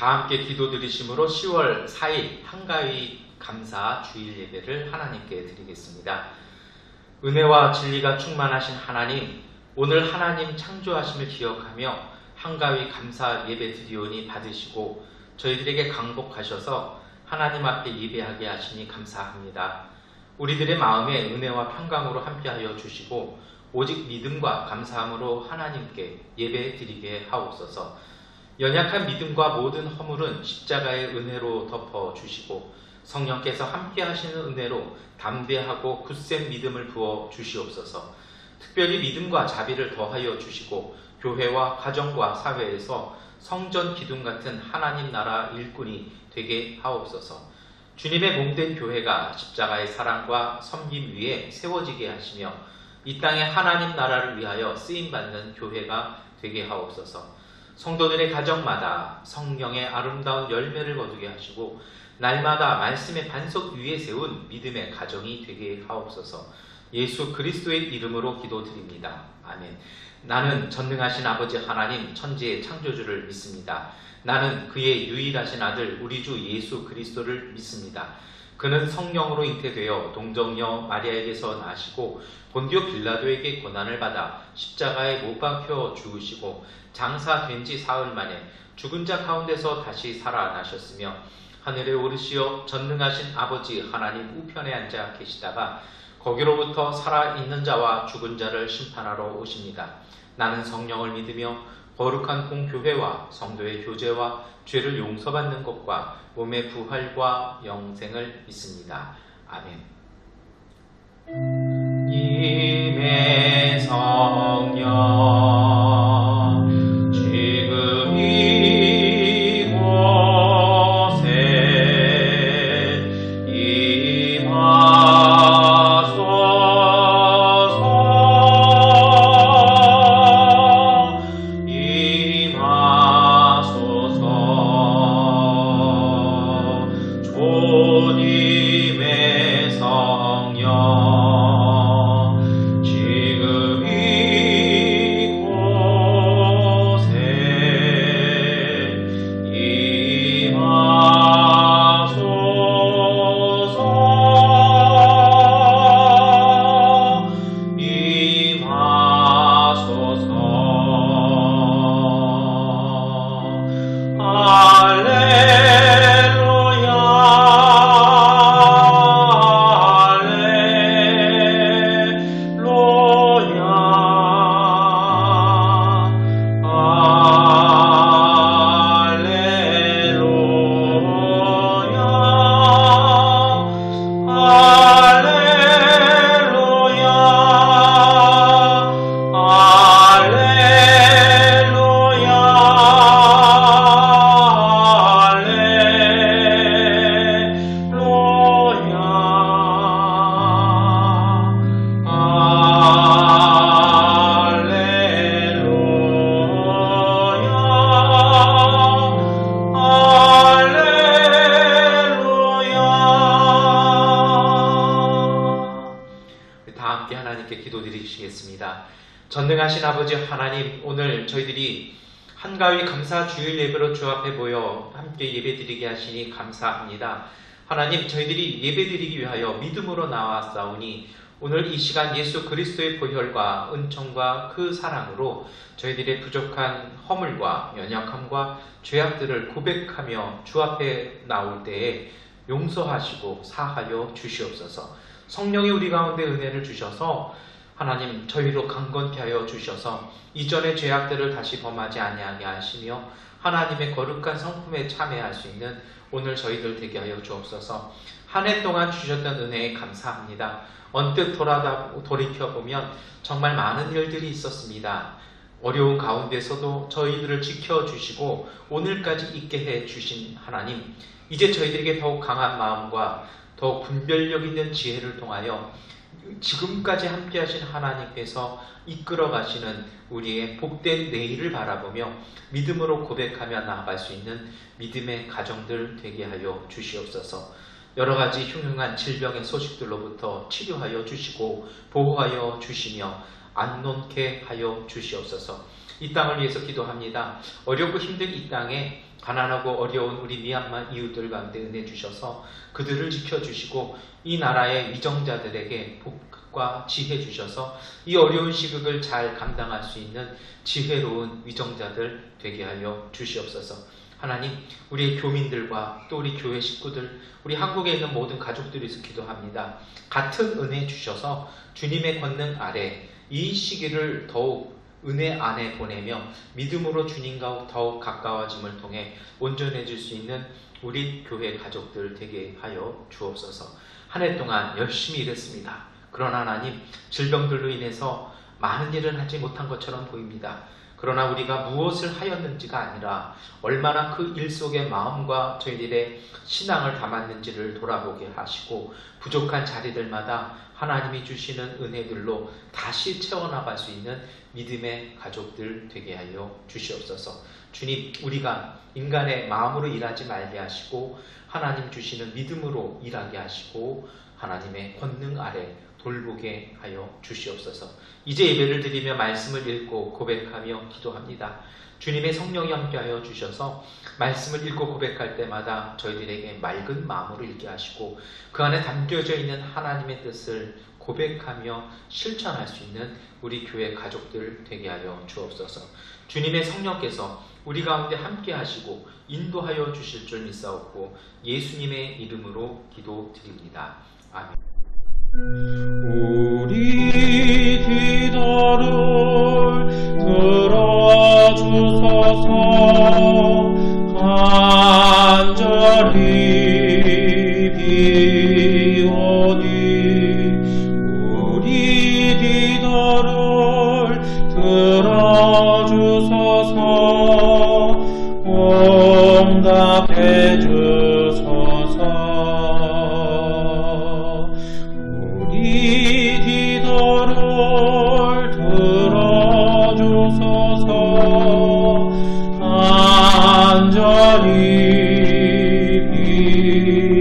다 함께 기도 드리심으로 10월 4일 한가위 감사 주일 예배를 하나님께 드리겠습니다. 은혜와 진리가 충만하신 하나님, 오늘 하나님 창조하심을 기억하며 한가위 감사 예배 드리오니 받으시고 저희들에게 강복하셔서 하나님 앞에 예배하게 하시니 감사합니다. 우리들의 마음에 은혜와 평강으로 함께하여 주시고 오직 믿음과 감사함으로 하나님께 예배 드리게 하옵소서. 연약한 믿음과 모든 허물은 십자가의 은혜로 덮어주시고 성령께서 함께 하시는 은혜로 담대하고 굳센 믿음을 부어 주시옵소서. 특별히 믿음과 자비를 더하여 주시고 교회와 가정과 사회에서 성전 기둥 같은 하나님 나라 일꾼이 되게 하옵소서. 주님의 몸된 교회가 십자가의 사랑과 섬김 위에 세워지게 하시며 이 땅에 하나님 나라를 위하여 쓰임받는 교회가 되게 하옵소서. 성도들의 가정마다 성령의 아름다운 열매를 거두게 하시고 날마다 말씀의 반석 위에 세운 믿음의 가정이 되게 하옵소서. 예수 그리스도의 이름으로 기도드립니다. 아멘. 나는 전능하신 아버지 하나님 천지의 창조주를 믿습니다. 나는 그의 유일하신 아들 우리 주 예수 그리스도를 믿습니다. 그는 성령으로 잉태되어 동정녀 마리아에게서 나시고 본디오 빌라도에게 고난을 받아 십자가에 못 박혀 죽으시고 장사된 지 사흘 만에 죽은 자 가운데서 다시 살아나셨으며 하늘에 오르시어 전능하신 아버지 하나님 우편에 앉아 계시다가 거기로부터 살아있는 자와 죽은 자를 심판하러 오십니다. 나는 성령을 믿으며 거룩한 공교회와 성도의 교제와 죄를 용서받는 것과 몸의 부활과 영생을 믿습니다. 아멘. 님의 성령 지금 이곳에 전능하신 아버지 하나님, 오늘 저희들이 한가위 감사 주일 예배로 주 앞에 모여 함께 예배드리게 하시니 감사합니다. 하나님, 저희들이 예배드리기 위하여 믿음으로 나왔사오니 오늘 이 시간 예수 그리스도의 보혈과 은총과 그 사랑으로 저희들의 부족한 허물과 연약함과 죄악들을 고백하며 주 앞에 나올 때에 용서하시고 사하여 주시옵소서. 성령이 우리 가운데 은혜를 주셔서 하나님 저희로 강건케 하여 주셔서 이전의 죄악들을 다시 범하지 아니하게 하시며 하나님의 거룩한 성품에 참여할 수 있는 오늘 저희들 되게 하여 주옵소서. 한 해 동안 주셨던 은혜에 감사합니다. 언뜻 돌이켜보면 정말 많은 일들이 있었습니다. 어려운 가운데서도 저희들을 지켜주시고 오늘까지 있게 해주신 하나님, 이제 저희들에게 더욱 강한 마음과 더욱 분별력 있는 지혜를 통하여 지금까지 함께 하신 하나님께서 이끌어 가시는 우리의 복된 내일을 바라보며 믿음으로 고백하며 나아갈 수 있는 믿음의 가정들 되게 하여 주시옵소서. 여러 가지 흉흉한 질병의 소식들로부터 치료하여 주시고 보호하여 주시며 안논케 하여 주시옵소서. 이 땅을 위해서 기도합니다. 어렵고 힘든 이 땅에 가난하고 어려운 우리 미얀마 이웃들 가운데 은혜 주셔서 그들을 지켜주시고 이 나라의 위정자들에게 복과 지혜 주셔서 이 어려운 시국을 잘 감당할 수 있는 지혜로운 위정자들 되게 하여 주시옵소서. 하나님, 우리의 교민들과 또 우리 교회 식구들, 우리 한국에 있는 모든 가족들이 위해서 기도합니다. 같은 은혜 주셔서 주님의 권능 아래 이 시기를 더욱 은혜 안에 보내며 믿음으로 주님과 더욱 가까워짐을 통해 온전해질 수 있는 우리 교회 가족들 되게 하여 주옵소서. 한 해 동안 열심히 일했습니다. 그러나 하나님, 질병들로 인해서 많은 일을 하지 못한 것처럼 보입니다. 그러나 우리가 무엇을 하였는지가 아니라 얼마나 그 일 속에 마음과 저희들의 신앙을 담았는지를 돌아보게 하시고 부족한 자리들마다 하나님이 주시는 은혜들로 다시 채워나갈 수 있는 믿음의 가족들 되게 하여 주시옵소서. 주님, 우리가 인간의 마음으로 일하지 말게 하시고 하나님 주시는 믿음으로 일하게 하시고 하나님의 권능 아래 돌보게 하여 주시옵소서. 이제 예배를 드리며 말씀을 읽고 고백하며 기도합니다. 주님의 성령이 함께하여 주셔서 말씀을 읽고 고백할 때마다 저희들에게 맑은 마음으로 읽게 하시고 그 안에 담겨져 있는 하나님의 뜻을 고백하며 실천할 수 있는 우리 교회 가족들 되게 하여 주옵소서. 주님의 성령께서 우리 가운데 함께 하시고 인도하여 주실 줄 믿사옵고 예수님의 이름으로 기도드립니다. 아멘. 우리 기도를 들어주소서. 간절히 비오니 우리 기도를 들어주소서. 응답해 주소서. 우리 기도를 들어주소서. 간절히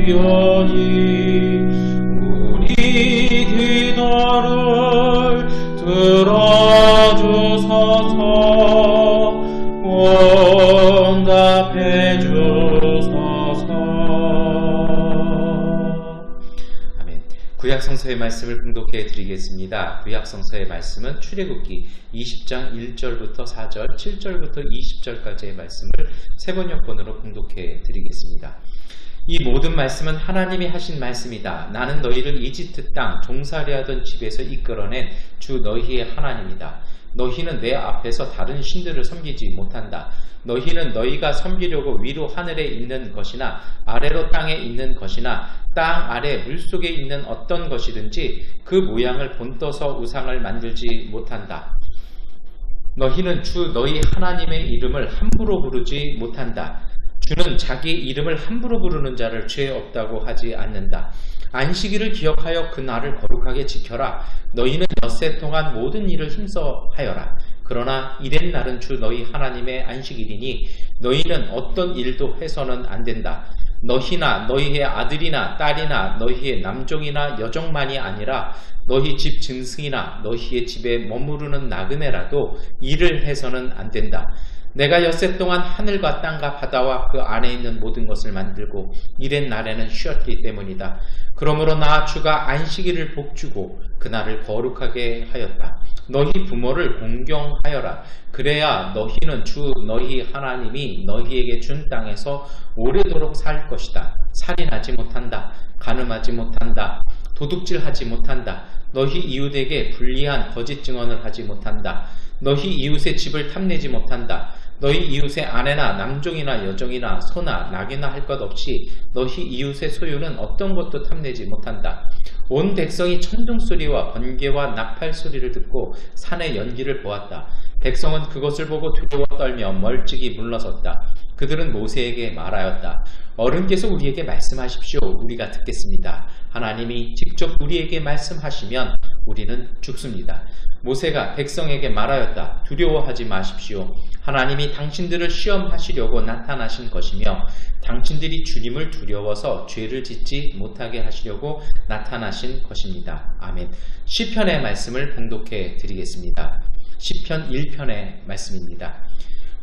비오니 우리 기도를 들어주소서. 응답해 주소서. 아멘. 구약성서의 말씀을 봉독해 드리겠습니다. 구약성서의 말씀은 출애굽기 20장 1절부터 4절, 7절부터 20절까지의 말씀을 세 번역본으로 봉독해 드리겠습니다. 이 모든 말씀은 하나님이 하신 말씀이다. 나는 너희를 이집트 땅 종살이 하던 집에서 이끌어낸 주 너희의 하나님이다. 너희는 내 앞에서 다른 신들을 섬기지 못한다. 너희는 너희가 섬기려고 위로 하늘에 있는 것이나 아래로 땅에 있는 것이나 땅 아래 물속에 있는 어떤 것이든지 그 모양을 본떠서 우상을 만들지 못한다. 너희는 주 너희 하나님의 이름을 함부로 부르지 못한다. 주는 자기 이름을 함부로 부르는 자를 죄 없다고 하지 않는다. 안식일을 기억하여 그 날을 거룩하게 지켜라. 너희는 엿새 동안 모든 일을 힘써 하여라. 그러나 이랜 날은 주 너희 하나님의 안식일이니 너희는 어떤 일도 해서는 안 된다. 너희나 너희의 아들이나 딸이나 너희의 남종이나 여종만이 아니라 너희 집 짐승이나 너희의 집에 머무르는 나그네라도 일을 해서는 안 된다. 내가 엿새 동안 하늘과 땅과 바다와 그 안에 있는 모든 것을 만들고 이랜 날에는 쉬었기 때문이다. 그러므로 나 주가 안식일을 복주고 그날을 거룩하게 하였다. 너희 부모를 공경하여라. 그래야 너희는 주 너희 하나님이 너희에게 준 땅에서 오래도록 살 것이다. 살인하지 못한다. 간음하지 못한다. 도둑질하지 못한다. 너희 이웃에게 불리한 거짓 증언을 하지 못한다. 너희 이웃의 집을 탐내지 못한다. 너희 이웃의 아내나 남종이나 여종이나 소나 낙이나 할 것 없이 너희 이웃의 소유는 어떤 것도 탐내지 못한다. 온 백성이 천둥소리와 번개와 나팔 소리를 듣고 산의 연기를 보았다. 백성은 그것을 보고 두려워 떨며 멀찍이 물러섰다. 그들은 모세에게 말하였다. 어른께서 우리에게 말씀하십시오. 우리가 듣겠습니다. 하나님이 직접 우리에게 말씀하시면 우리는 죽습니다. 모세가 백성에게 말하였다. 두려워하지 마십시오. 하나님이 당신들을 시험하시려고 나타나신 것이며 당신들이 주님을 두려워서 죄를 짓지 못하게 하시려고 나타나신 것입니다. 아멘. 시편의 말씀을 봉독해 드리겠습니다. 시편 1편의 말씀입니다.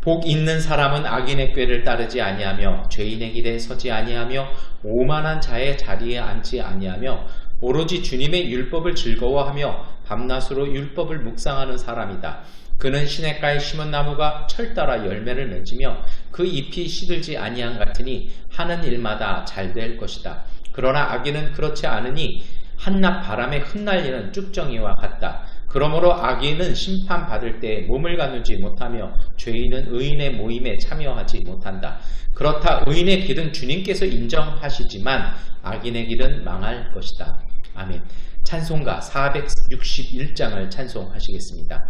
복 있는 사람은 악인의 꾀를 따르지 아니하며 죄인의 길에 서지 아니하며 오만한 자의 자리에 앉지 아니하며 오로지 주님의 율법을 즐거워하며 밤낮으로 율법을 묵상하는 사람이다. 그는 시냇가에 심은 나무가 철따라 열매를 맺으며 그 잎이 시들지 아니한 같으니 하는 일마다 잘 될 것이다. 그러나 악인은 그렇지 않으니 한낮 바람에 흩날리는 쭉정이와 같다. 그러므로 악인은 심판받을 때 몸을 가누지 못하며 죄인은 의인의 모임에 참여하지 못한다. 그렇다 의인의 길은 주님께서 인정하시지만 악인의 길은 망할 것이다. 아멘. 찬송가 461장을 찬송하시겠습니다.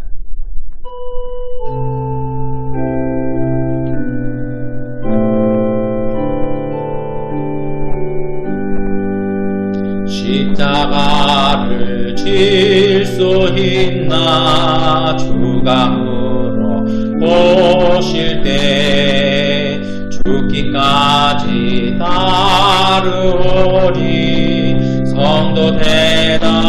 십자가를 질 수 있나 주가 물어보실 때 죽기까지 따르오리. 성도 대답하였다.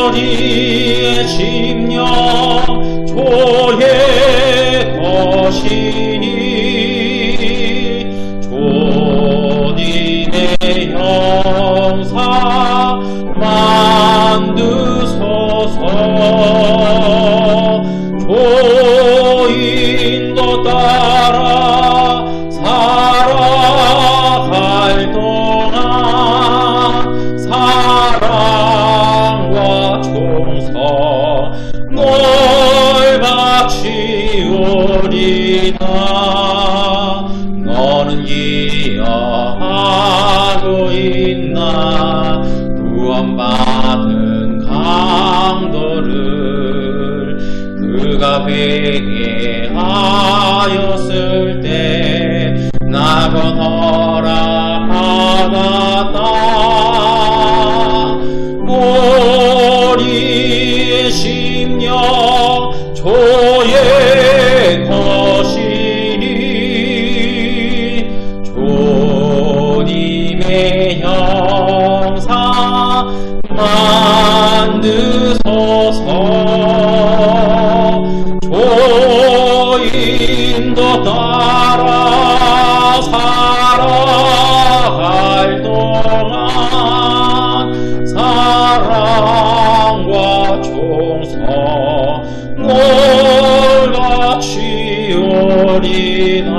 우리의 심령 조의 것이니 주님의 형사 만드소서. 주인도 따라 살아갈 동안 사랑과 충성을 바치오리다. 너는 이어하고 있나 구원받은 강도를 그가 회개하였을 때 나건허라 받았다. 우리의 심령 조의 것이니 주님의 형상 만드소서. 주인도 따라 살아갈 동안 사랑과 충성을 바치오리다.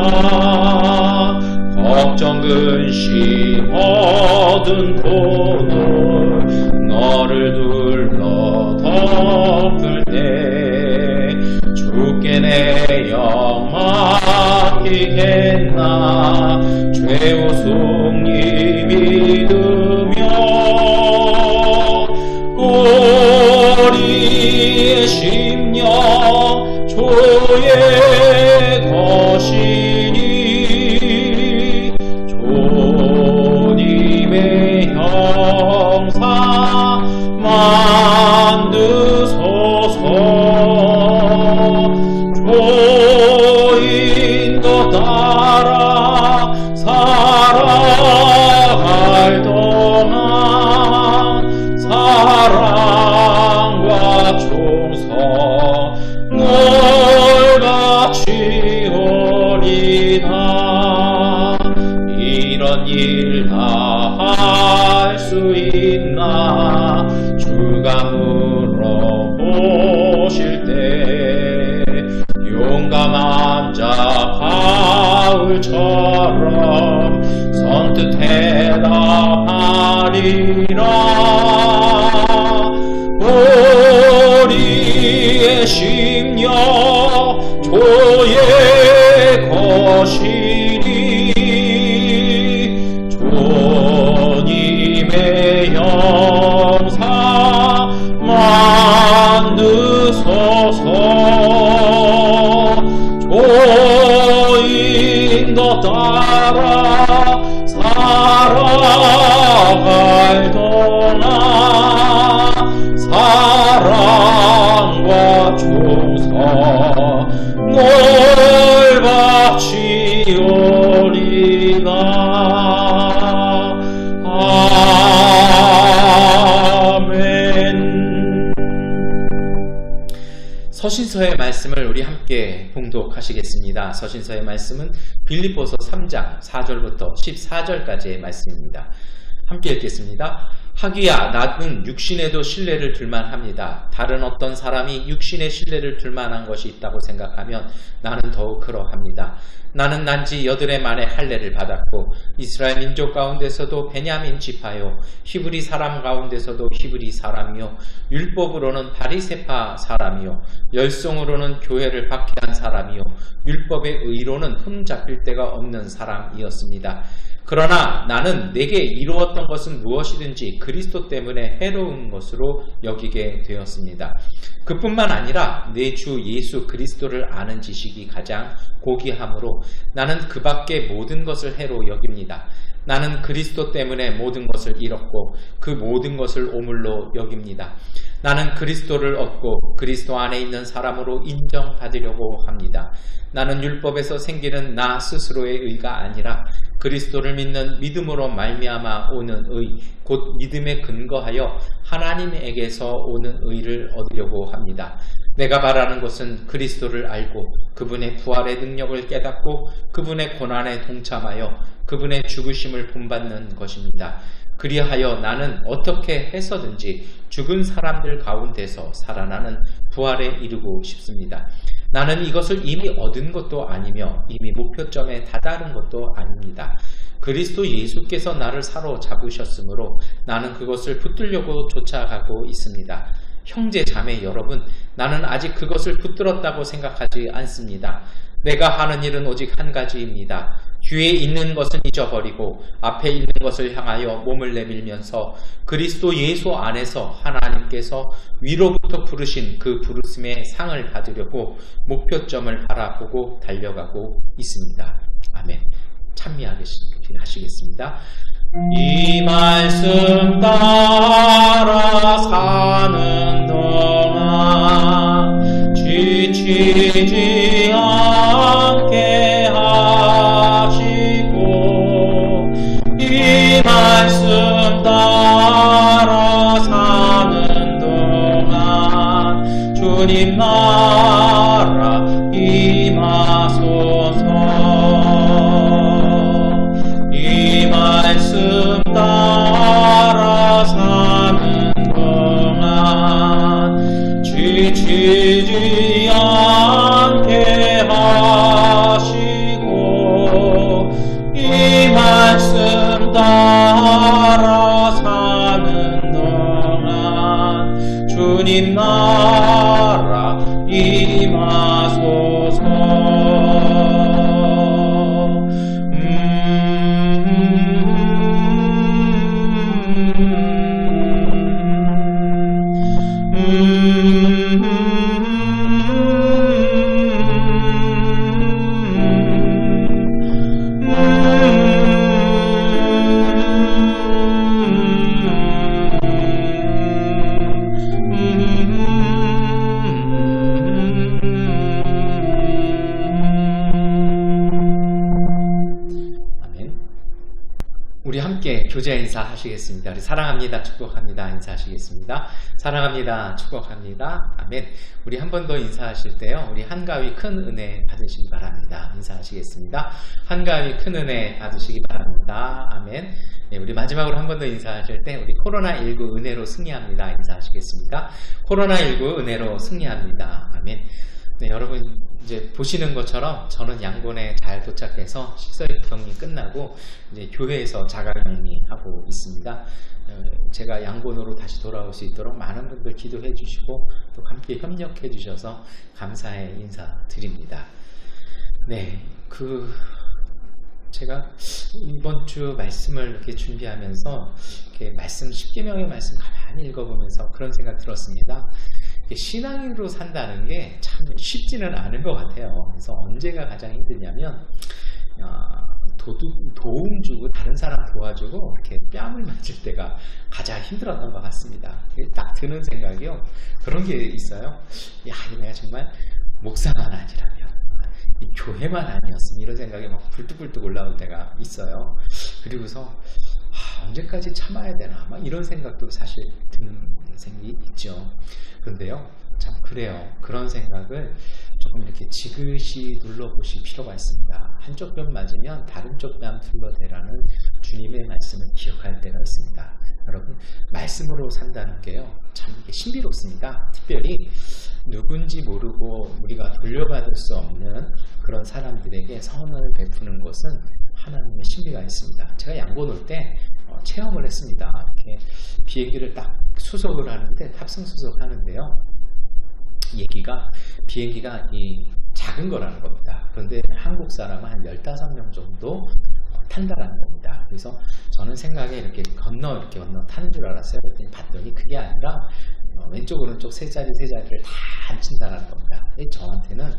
걱정 근심 얻은 돈을 너를 둘러 덮을 때 주께 내 영 맡기겠나. 죄우승이 믿으며 우리의 심령 주의 것이니 주님의 형상 만드소서. 주인도 따라 살아갈 동안 사랑과 충성을 바치오리다. 이런 일 다 할 수 있나 주가 물어보실 때 용감한 자 바울처럼 선뜻 대답하리라. 우리의 심령 조의 것이니 주님의 형상 만드소서. 주인도 따라 살아갈 동안 사랑과 충성을 바치오리다. 아멘. 서신서의 말씀을 우리 함께 봉독하시겠습니다. 서신서의 말씀은 빌립보서 3장 4절부터 14절까지의 말씀입니다. 함께 읽겠습니다. 하기야 나는 육신에도 신뢰를 둘만 합니다. 다른 어떤 사람이 육신의 신뢰를 둘만한 것이 있다고 생각하면 나는 더욱 그러합니다. 나는 난지 8해 만에 할례를 받았고 이스라엘 민족 가운데서도 베냐민 지파요 히브리 사람 가운데서도 히브리 사람이요 율법으로는 바리새파 사람이요 열성으로는 교회를 박해한 사람이요 율법의 의로는 흠 잡힐 데가 없는 사람이었습니다. 그러나 나는 내게 이루었던 것은 무엇이든지 그리스도 때문에 해로운 것으로 여기게 되었습니다. 그뿐만 아니라 내 주 예수 그리스도를 아는 지식이 가장 고귀하므로 나는 그 밖의 모든 것을 해로 여깁니다. 나는 그리스도 때문에 모든 것을 잃었고 그 모든 것을 오물로 여깁니다. 나는 그리스도를 얻고 그리스도 안에 있는 사람으로 인정받으려고 합니다. 나는 율법에서 생기는 나 스스로의 의가 아니라 그리스도를 믿는 믿음으로 말미암아 오는 의, 곧 믿음에 근거하여 하나님에게서 오는 의를 얻으려고 합니다. 내가 바라는 것은 그리스도를 알고 그분의 부활의 능력을 깨닫고 그분의 고난에 동참하여 그분의 죽으심을 본받는 것입니다. 그리하여 나는 어떻게 해서든지 죽은 사람들 가운데서 살아나는 부활에 이르고 싶습니다. 나는 이것을 이미 얻은 것도 아니며 이미 목표점에 다다른 것도 아닙니다. 그리스도 예수께서 나를 사로잡으셨으므로 나는 그것을 붙들려고 쫓아가고 있습니다. 형제 자매 여러분, 나는 아직 그것을 붙들었다고 생각하지 않습니다. 내가 하는 일은 오직 한 가지입니다. 뒤에 있는 것은 잊어버리고 앞에 있는 것을 향하여 몸을 내밀면서 그리스도 예수 안에서 하나님께서 위로부터 부르신 그 부르심의 상을 받으려고 목표점을 바라보고 달려가고 있습니다. 아멘. 참미하시겠습니다. 이 말씀 따라 사는 동안 지치지 않게 하시고 이 말씀 따라 사는 동안 주님 나라 임하소서. 이 말씀 따라 사는 동안 지치지 않게 하시고 이 말씀 따라 사는 동안 주님 나라 임하소서. 우리 함께 교제 인사 하시겠습니다. 우리 사랑합니다, 축복합니다 인사하시겠습니다. 사랑합니다, 축복합니다. 아멘. 우리 한 번 더 인사하실 때요, 우리 한가위 큰 은혜 받으시기 바랍니다. 인사하시겠습니다. 한가위 큰 은혜 받으시기 바랍니다. 아멘. 네, 우리 마지막으로 한 번 더 인사하실 때 우리 코로나19 은혜로 승리합니다. 인사하시겠습니다. 코로나19 은혜로 승리합니다. 아멘. 네, 여러분 이제 보시는 것처럼 저는 양곤에 잘 도착해서 시설격리 끝나고 이제 교회에서 자가격리하고 있습니다. 제가 양곤으로 다시 돌아올 수 있도록 많은 분들 기도해 주시고 또 함께 협력해 주셔서 감사의 인사드립니다. 네, 제가 이번 주 말씀을 이렇게 준비하면서 이렇게 말씀 10계명의 말씀 가만히 읽어보면서 그런 생각 들었습니다. 신앙인으로 산다는 게 참 쉽지는 않은 것 같아요. 그래서 언제가 가장 힘드냐면 도움 주고 다른 사람 도와주고 이렇게 뺨을 맞을 때가 가장 힘들었던 것 같습니다. 딱 드는 생각이요, 그런 게 있어요. 야, 내가 정말 목사만 아니라면, 이 교회만 아니었으면, 이런 생각이 막 불뚝불뚝 올라올 때가 있어요. 그리고서 언제까지 참아야 되나, 막 이런 생각도 사실 드는 생각이 있죠. 그런데요, 참 그래요. 그런 생각을 조금 이렇게 지그시 눌러보실 필요가 있습니다. 한쪽 뺨 맞으면 다른 쪽 뺨 둘러대라는 주님의 말씀을 기억할 때가 있습니다. 여러분, 말씀으로 산다는 게요, 참 이게 신비롭습니다. 특별히 누군지 모르고 우리가 돌려받을 수 없는 그런 사람들에게 선을 베푸는 것은 하나님의 신비가 있습니다. 제가 양곤 올 때 체험을 했습니다. 이렇게 비행기를 딱 수속을 하는데, 탑승 수속하는데요, 비행기가 이 작은 거라는 겁니다. 그런데 한국 사람은 한 15명 정도 탄다라는 겁니다. 그래서 저는 생각에 이렇게 건너 타는 줄 알았어요. 그랬더니 봤더니 그게 아니라 왼쪽 오른쪽 세 자리를 다 앉힌다라는 겁니다. 근데 저한테는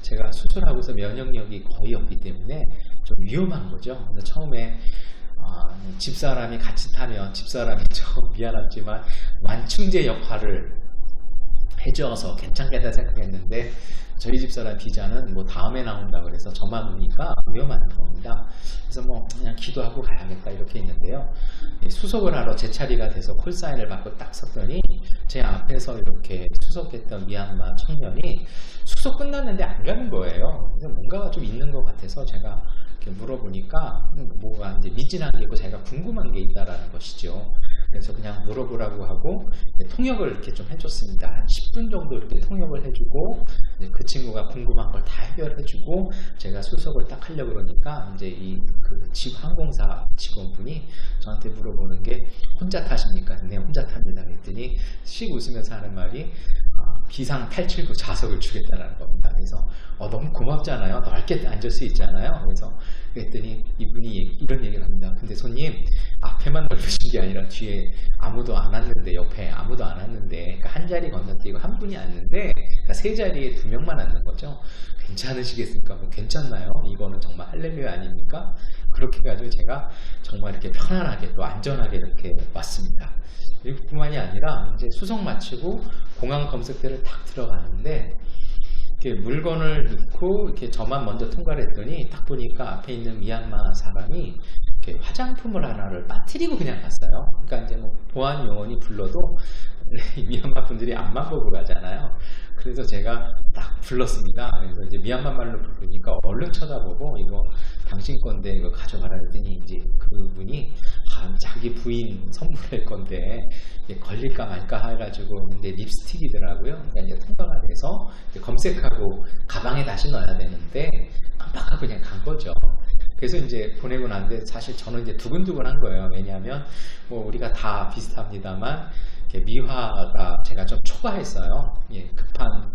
제가 수술하고서 면역력이 거의 없기 때문에 좀 위험한 거죠. 그래서 처음에 집사람이 같이 타면 집사람이 좀 미안하지만 완충제 역할을 해줘서 괜찮겠다 생각했는데, 저희 집사람 비자는 뭐 다음에 나온다 그래서 저만 오니까 위험한 겁니다. 그래서 뭐 그냥 기도하고 가야겠다 이렇게 했는데요, 수속을 하러 제 차례가 돼서 콜사인을 받고 딱 섰더니 제 앞에서 이렇게 수속했던 미얀마 청년이 수속 끝났는데 안 가는 거예요. 그래서 뭔가가 좀 있는 것 같아서 제가 이렇게 물어보니까 뭐가 이제 미진한 게 있고 제가 궁금한 게 있다라는 것이죠. 그래서 그냥 물어보라고 하고 통역을 이렇게 좀 해줬습니다. 한 10분 정도 이렇게 통역을 해주고, 그 친구가 궁금한 걸 다 해결해주고, 제가 수속을 딱 하려고 그러니까 이제 항공사 직원분이 저한테 물어보는 게, 혼자 타십니까? 네, 혼자 탑니다. 그랬더니 씩 웃으면서 하는 말이 비상 879 좌석을 주겠다라는 겁니다. 그래서 너무 고맙잖아요. 넓게 앉을 수 있잖아요. 그랬더니 이분이 이런 얘기를 합니다. 근데 손님, 앞에만 넓으신 게 아니라 뒤에 아무도 안 앉는데, 옆에 아무도 안 앉는데, 그러니까 한 자리 건너뛰고 한 분이 앉는데, 그러니까 세 자리에 2명만 앉는 거죠. 괜찮으시겠습니까? 뭐 괜찮나요? 이거는 정말 할렐루야 아닙니까? 그렇게 해가지고 제가 정말 이렇게 편안하게 또 안전하게 이렇게 왔습니다. 이뿐만이 아니라 이제 수속 마치고 공항 검색대를 딱 들어가는데, 이렇게 물건을 넣고 이렇게 저만 먼저 통과를 했더니 딱 보니까 앞에 있는 미얀마 사람이 이렇게 화장품을 하나를 빠뜨리고 그냥 갔어요. 그러니까 이제 뭐 보안 요원이 불러도 미얀마 분들이 앞만 보고 가잖아요. 그래서 제가 딱 불렀습니다. 그래서 이제 미얀마 말로 부르니까 얼른 쳐다보고, 이거 당신 건데 이거 가져가라 했더니 이제 그분이 자기 부인 선물할 건데 걸릴까 말까 해가지고, 근데 립스틱이더라고요. 그러니까 이제 통과가 돼서 이제 검색하고 가방에 다시 넣어야 되는데 깜빡하고 그냥 간 거죠. 그래서 이제 보내고 난데 사실 저는 이제 두근두근한 거예요. 왜냐하면 뭐 우리가 다 비슷합니다만 미화가 제가 좀 초과했어요. 급한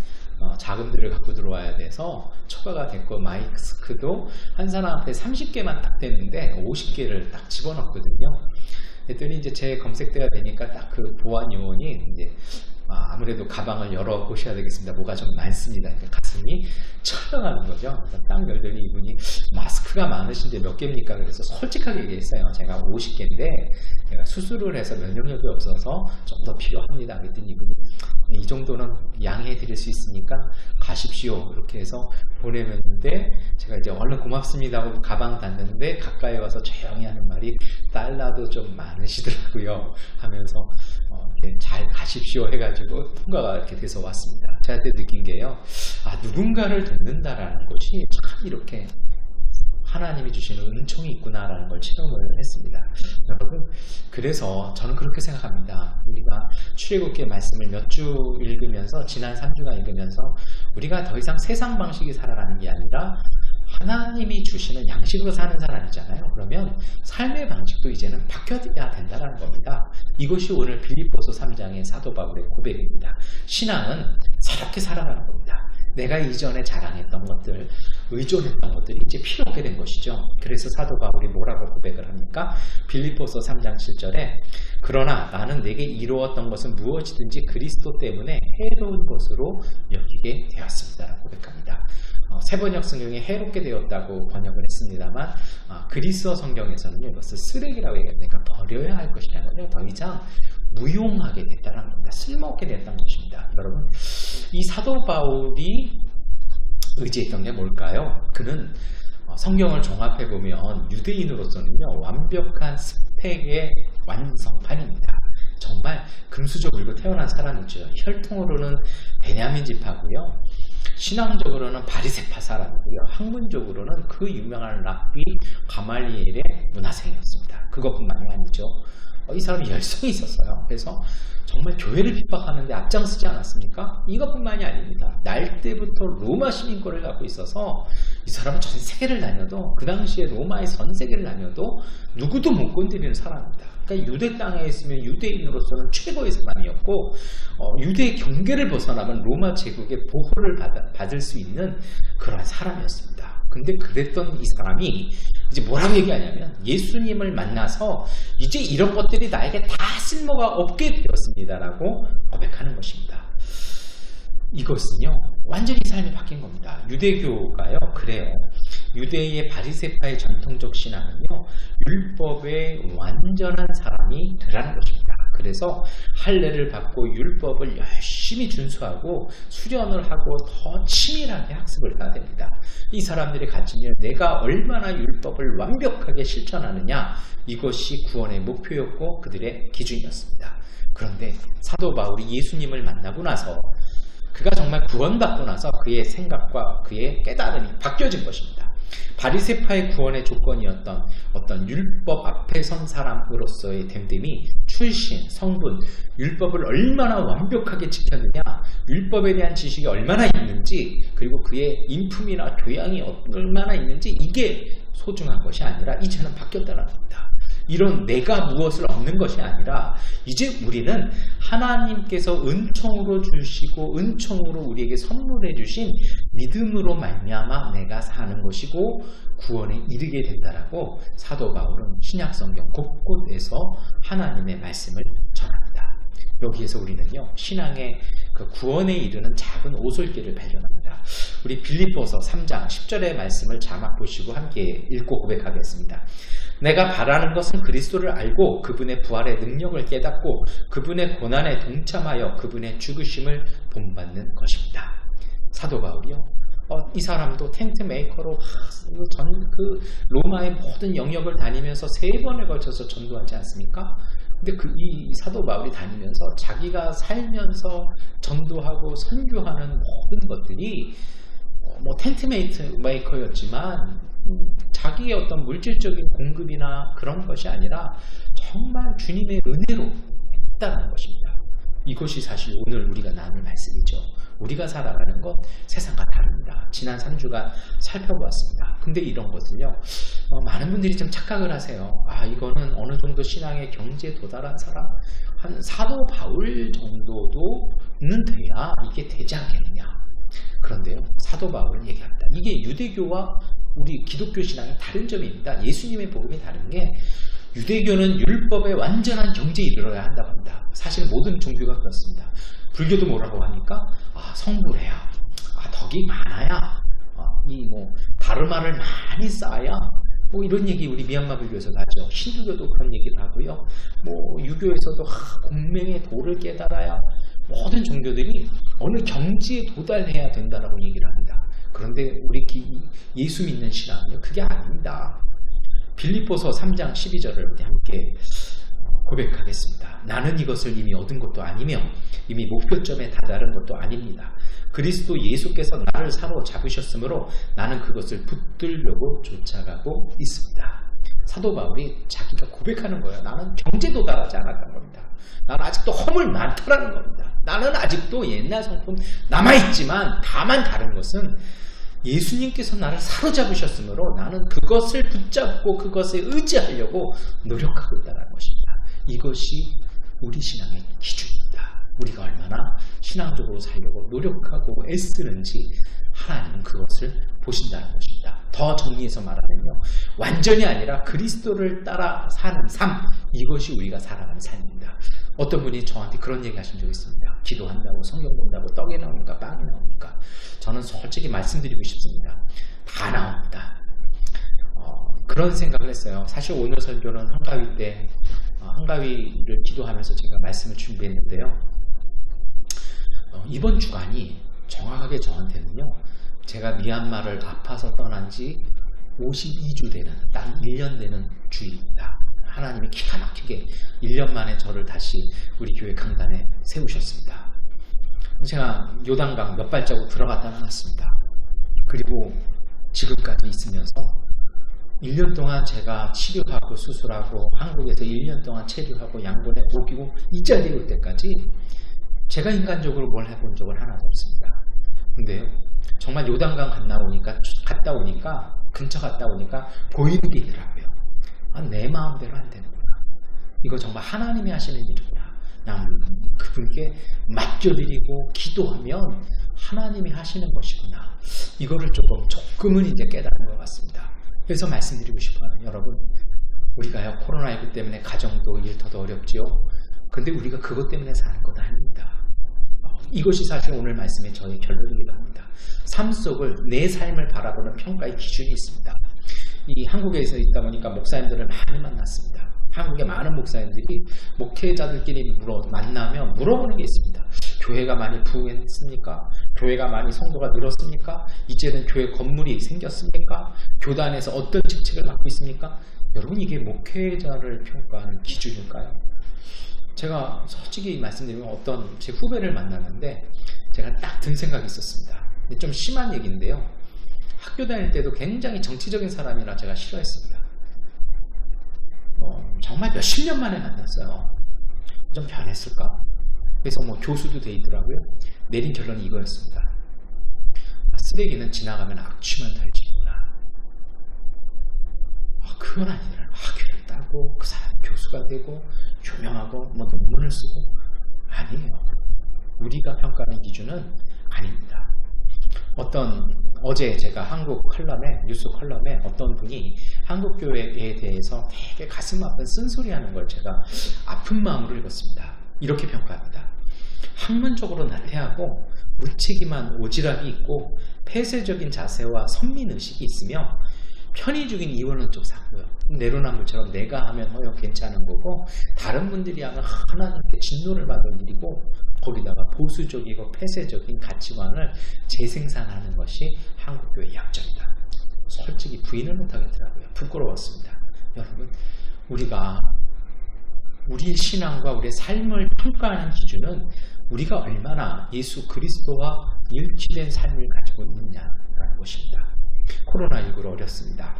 자금들을 갖고 들어와야 돼서 초과가 됐고, 마스크도 한 사람한테 30개만 딱 됐는데 50개를 딱 집어넣었거든요. 그랬더니 이제 제 검색대가 되니까 딱 그 보안 요원이 이제 아무래도 가방을 열어보셔야 되겠습니다. 뭐가 좀 많습니다. 그러니까 가슴이 철렁하는 거죠. 딱 열더니 이분이 마스크가 많으신데 몇 개입니까? 그래서 솔직하게 얘기했어요. 제가 50개인데 제가 수술을 해서 면역력이 없어서 좀 더 필요합니다. 그랬더니 이분이 이 정도는 양해해 드릴 수 있으니까 가십시오. 이렇게 해서 보내면는데, 제가 이제 얼른 고맙습니다 하고 가방 닫는데 가까이 와서 조용히 하는 말이, 달러도 좀 많으시더라고요 하면서 이렇게 잘 가십시오 해가지고 통과가 이렇게 돼서 왔습니다. 제가 그때 느낀 게요, 누군가를 돕는다라는 것이 참 이렇게 하나님이 주시는 은총이 있구나라는 걸 체험을 했습니다. 여러분, 그래서 저는 그렇게 생각합니다. 우리가 출애굽기 말씀을 몇 주 읽으면서, 지난 3주간 읽으면서 우리가 더 이상 세상 방식이 살아가는 게 아니라 하나님이 주시는 양식으로 사는 사람이잖아요. 그러면 삶의 방식도 이제는 바뀌어야 된다는 겁니다. 이것이 오늘 빌립보서 3장의 사도 바울의 고백입니다. 신앙은 새롭게 살아가는 겁니다. 내가 이전에 자랑했던 것들, 의존했던 것들이 이제 필요 없게 된 것이죠. 그래서 사도 바울이 뭐라고 고백을 합니까? 빌립보서 3장 7절에 그러나 나는 내게 이루었던 것은 무엇이든지 그리스도 때문에 해로운 것으로 여기게 되었습니다 라고 고백합니다. 세번역 성경에 해롭게 되었다고 번역을 했습니다만, 그리스어 성경에서는 이것을 쓰레기라고 얘기합니다. 그러니까 버려야 할 것이라는 거죠. 더 이상 무용하게 됐다는 겁니다. 쓸모없게 됐다는 것입니다. 여러분, 이 사도 바울이 의지했던 게 뭘까요? 그는 성경을 종합해보면 유대인으로서는요, 완벽한 스펙의 완성판입니다. 정말 금수저물고 태어난 사람이죠. 혈통으로는 베냐민 지파고요. 신앙적으로는 바리새파 사람이고요. 학문적으로는 그 유명한 랍비 가말리엘의 문화생이었습니다. 그것뿐만이 아니죠. 이 사람이 열성이 있었어요. 그래서 정말 교회를 핍박하는데 앞장서지 않았습니까? 이것뿐만이 아닙니다. 날 때부터 로마 시민권을 갖고 있어서 이 사람은 전 세계를 다녀도, 그 당시에 로마의 전 세계를 다녀도 누구도 못 건드리는 사람입니다. 그러니까 유대 땅에 있으면 유대인으로서는 최고의 사람이었고, 유대의 경계를 벗어나면 로마 제국의 보호를 받을 수 있는 그런 사람이었습니다. 근데 그랬던 이 사람이 이제 뭐라고 얘기하냐면, 예수님을 만나서 이제 이런 것들이 나에게 다 쓸모가 없게 되었습니다라고 고백하는 것입니다. 이것은요, 완전히 삶이 바뀐 겁니다. 유대교가요, 그래요. 유대의 바리새파의 전통적 신앙은요, 율법의 완전한 사람이 되라는 것입니다. 그래서 할례를 받고 율법을 열심히 준수하고 수련을 하고 더 치밀하게 학습을 해야 됩니다. 이 사람들의 가치는 내가 얼마나 율법을 완벽하게 실천하느냐, 이것이 구원의 목표였고 그들의 기준이었습니다. 그런데 사도 바울이 예수님을 만나고 나서, 그가 정말 구원받고 나서 그의 생각과 그의 깨달음이 바뀌어진 것입니다. 바리새파의 구원의 조건이었던 어떤 율법 앞에 선 사람으로서의 됨됨이 출신, 성분, 율법을 얼마나 완벽하게 지켰느냐, 율법에 대한 지식이 얼마나 있는지, 그리고 그의 인품이나 교양이 얼마나 있는지, 이게 소중한 것이 아니라 이제는 바뀌었다는 겁니다. 이런 내가 무엇을 얻는 것이 아니라 이제 우리는 하나님께서 은총으로 주시고 은총으로 우리에게 선물해 주신 믿음으로 말미암아 내가 사는 것이고 구원에 이르게 된다라고 사도 바울은 신약성경 곳곳에서 하나님의 말씀을 전합니다. 여기에서 우리는요, 신앙의 그 구원에 이르는 작은 오솔길을 발견합니다. 우리 빌립보서 3장 10절의 말씀을 자막 보시고 함께 읽고 고백하겠습니다. 내가 바라는 것은 그리스도를 알고 그분의 부활의 능력을 깨닫고 그분의 고난에 동참하여 그분의 죽으심을 본받는 것입니다. 사도 바울이요, 이 사람도 텐트 메이커로 그 로마의 모든 영역을 다니면서 3번에 걸쳐서 전도하지 않습니까? 근데 이 사도 바울이 다니면서 자기가 살면서 전도하고 선교하는 모든 것들이 뭐 텐트 메이커였지만 자기의 어떤 물질적인 공급이나 그런 것이 아니라 정말 주님의 은혜로 했다는 것입니다. 이것이 사실 오늘 우리가 나눌 말씀이죠. 우리가 살아가는 것 세상과 다릅니다. 지난 3주간 살펴보았습니다. 근데 이런 것을요, 많은 분들이 좀 착각을 하세요. 이거는 어느 정도 신앙의 경지에 도달한 사람, 한 사도 바울 정도도는 돼야 이게 되지 않겠느냐. 그런데요, 사도 바울은 얘기합니다. 이게 유대교와 우리 기독교 신앙의 다른 점입니다. 예수님의 복음이 다른 게, 유대교는 율법의 완전한 경지에 이르러야 한다고 합니다. 사실 모든 종교가 그렇습니다. 불교도 뭐라고 합니까? 성불해야, 덕이 많아야, 다르마를 많이 쌓아야, 이런 얘기 우리 미얀마 불교에서도 하죠. 힌두교도 그런 얘기를 하고요. 유교에서도 공명의 도를 깨달아야, 모든 종교들이 어느 경지에 도달해야 된다라고 얘기를 합니다. 그런데 우리 예수 믿는 신앙은요, 그게 아닙니다. 빌립보서 3장 12절을 우리 함께 고백하겠습니다. 나는 이것을 이미 얻은 것도 아니며 이미 목표점에 다다른 것도 아닙니다. 그리스도 예수께서 나를 사로잡으셨으므로 나는 그것을 붙들려고 쫓아가고 있습니다. 사도 바울이 자기가 고백하는 거예요. 나는 경제에 도달하지 않았다는 겁니다. 나는 아직도 허물 많다라는 겁니다. 나는 아직도 옛날 성품 남아있지만, 다만 다른 것은 예수님께서 나를 사로잡으셨으므로 나는 그것을 붙잡고 그것에 의지하려고 노력하고 있다는 것입니다. 이것이 우리 신앙의 기준입니다. 우리가 얼마나 신앙적으로 살려고 노력하고 애쓰는지 하나님은 그것을 보신다는 것입니다. 더 정리해서 말하면요, 완전히 아니라 그리스도를 따라 사는 삶, 이것이 우리가 살아가는 삶입니다. 어떤 분이 저한테 그런 얘기 하신 적이 있습니다. 기도한다고, 성경 본다고 떡이 나옵니까? 빵이 나옵니까? 저는 솔직히 말씀드리고 싶습니다. 다 나옵니다. 그런 생각을 했어요. 사실 오늘 설교는 한가위 때, 한가위를 기도하면서 제가 말씀을 준비했는데요. 이번 주간이 정확하게 저한테는요, 제가 미얀마를 아파서 떠난 지 52주 되는, 딱 1년 되는 주입니다. 하나님이 기가 막히게 1년 만에 저를 다시 우리 교회 강단에 세우셨습니다. 제가 요단강 몇 발자국 들어갔다 나왔습니다. 그리고 지금까지 있으면서 1년 동안 제가 치료하고 수술하고 한국에서 1년 동안 체류하고 양곤에 오기고 이 자리에 올 때까지 제가 인간적으로 뭘 해본 적은 하나도 없습니다. 근데요, 정말 요단강 갔다 오니까 근처 갔다 오니까 보이는 게 있더라고요. 아, 내 마음대로 안 되는구나. 이거 정말 하나님이 하시는 일이구나. 그냥 그분께 맡겨드리고 기도하면 하나님이 하시는 것이구나. 이거를 조금은 이제 깨달은 것 같습니다. 그래서 말씀드리고 싶어요. 여러분, 우리가요, 코로나19 때문에 가정도 일터도 어렵지요. 근데 우리가 그것 때문에 사는 것 아닙니다. 이것이 사실 오늘 말씀의 저의 결론이기도 합니다. 삶 속을 내 삶을 바라보는 평가의 기준이 있습니다. 이 한국에서 있다 보니까 목사님들을 많이 만났습니다. 한국의 많은 목사님들이 목회자들끼리 만나면 물어보는 게 있습니다. 교회가 많이 부흥했습니까? 교회가 많이 성도가 늘었습니까? 이제는 교회 건물이 생겼습니까? 교단에서 어떤 직책을 맡고 있습니까? 여러분, 이게 목회자를 평가하는 기준일까요? 제가 솔직히 말씀드리면 어떤 제 후배를 만났는데 제가 딱 든 생각이 있었습니다. 좀 심한 얘기인데요. 학교 다닐 때도 굉장히 정치적인 사람이라 제가 싫어했습니다. 정말 몇십 년 만에 만났어요. 좀 변했을까? 그래서 교수도 돼 있더라고요. 내린 결론이 이거였습니다. 쓰레기는 지나가면 악취만 달지구나. 그건 아니더라. 학위를 따고 그 사람 교수가 되고 유명하고 논문을 쓰고 아니에요. 우리가 평가하는 기준은 아닙니다. 어제 제가 한국 컬럼에, 뉴스 컬럼에 어떤 분이 한국 교회에 대해서 되게 가슴 아픈 쓴소리 하는 걸 제가 아픈 마음으로 읽었습니다. 이렇게 평가합니다. 학문적으로 나태하고 무책임한 오지랖이 있고 폐쇄적인 자세와 선민의식이 있으며 편의적인 이원론적 사고요. 내로남불처럼 내가 하면 괜찮은 거고 다른 분들이 하면 하나님께 진노를 받을 일이고 거기다가 보수적이고 폐쇄적인 가치관을 재생산하는 것이 한국교회의 약점이다. 솔직히 부인을 못하겠더라고요. 부끄러웠습니다. 여러분, 우리가 우리의 신앙과 우리의 삶을 평가하는 기준은 우리가 얼마나 예수 그리스도와 일치된 삶을 가지고 있느냐라는 것입니다. 코로나19로 어렵습니다.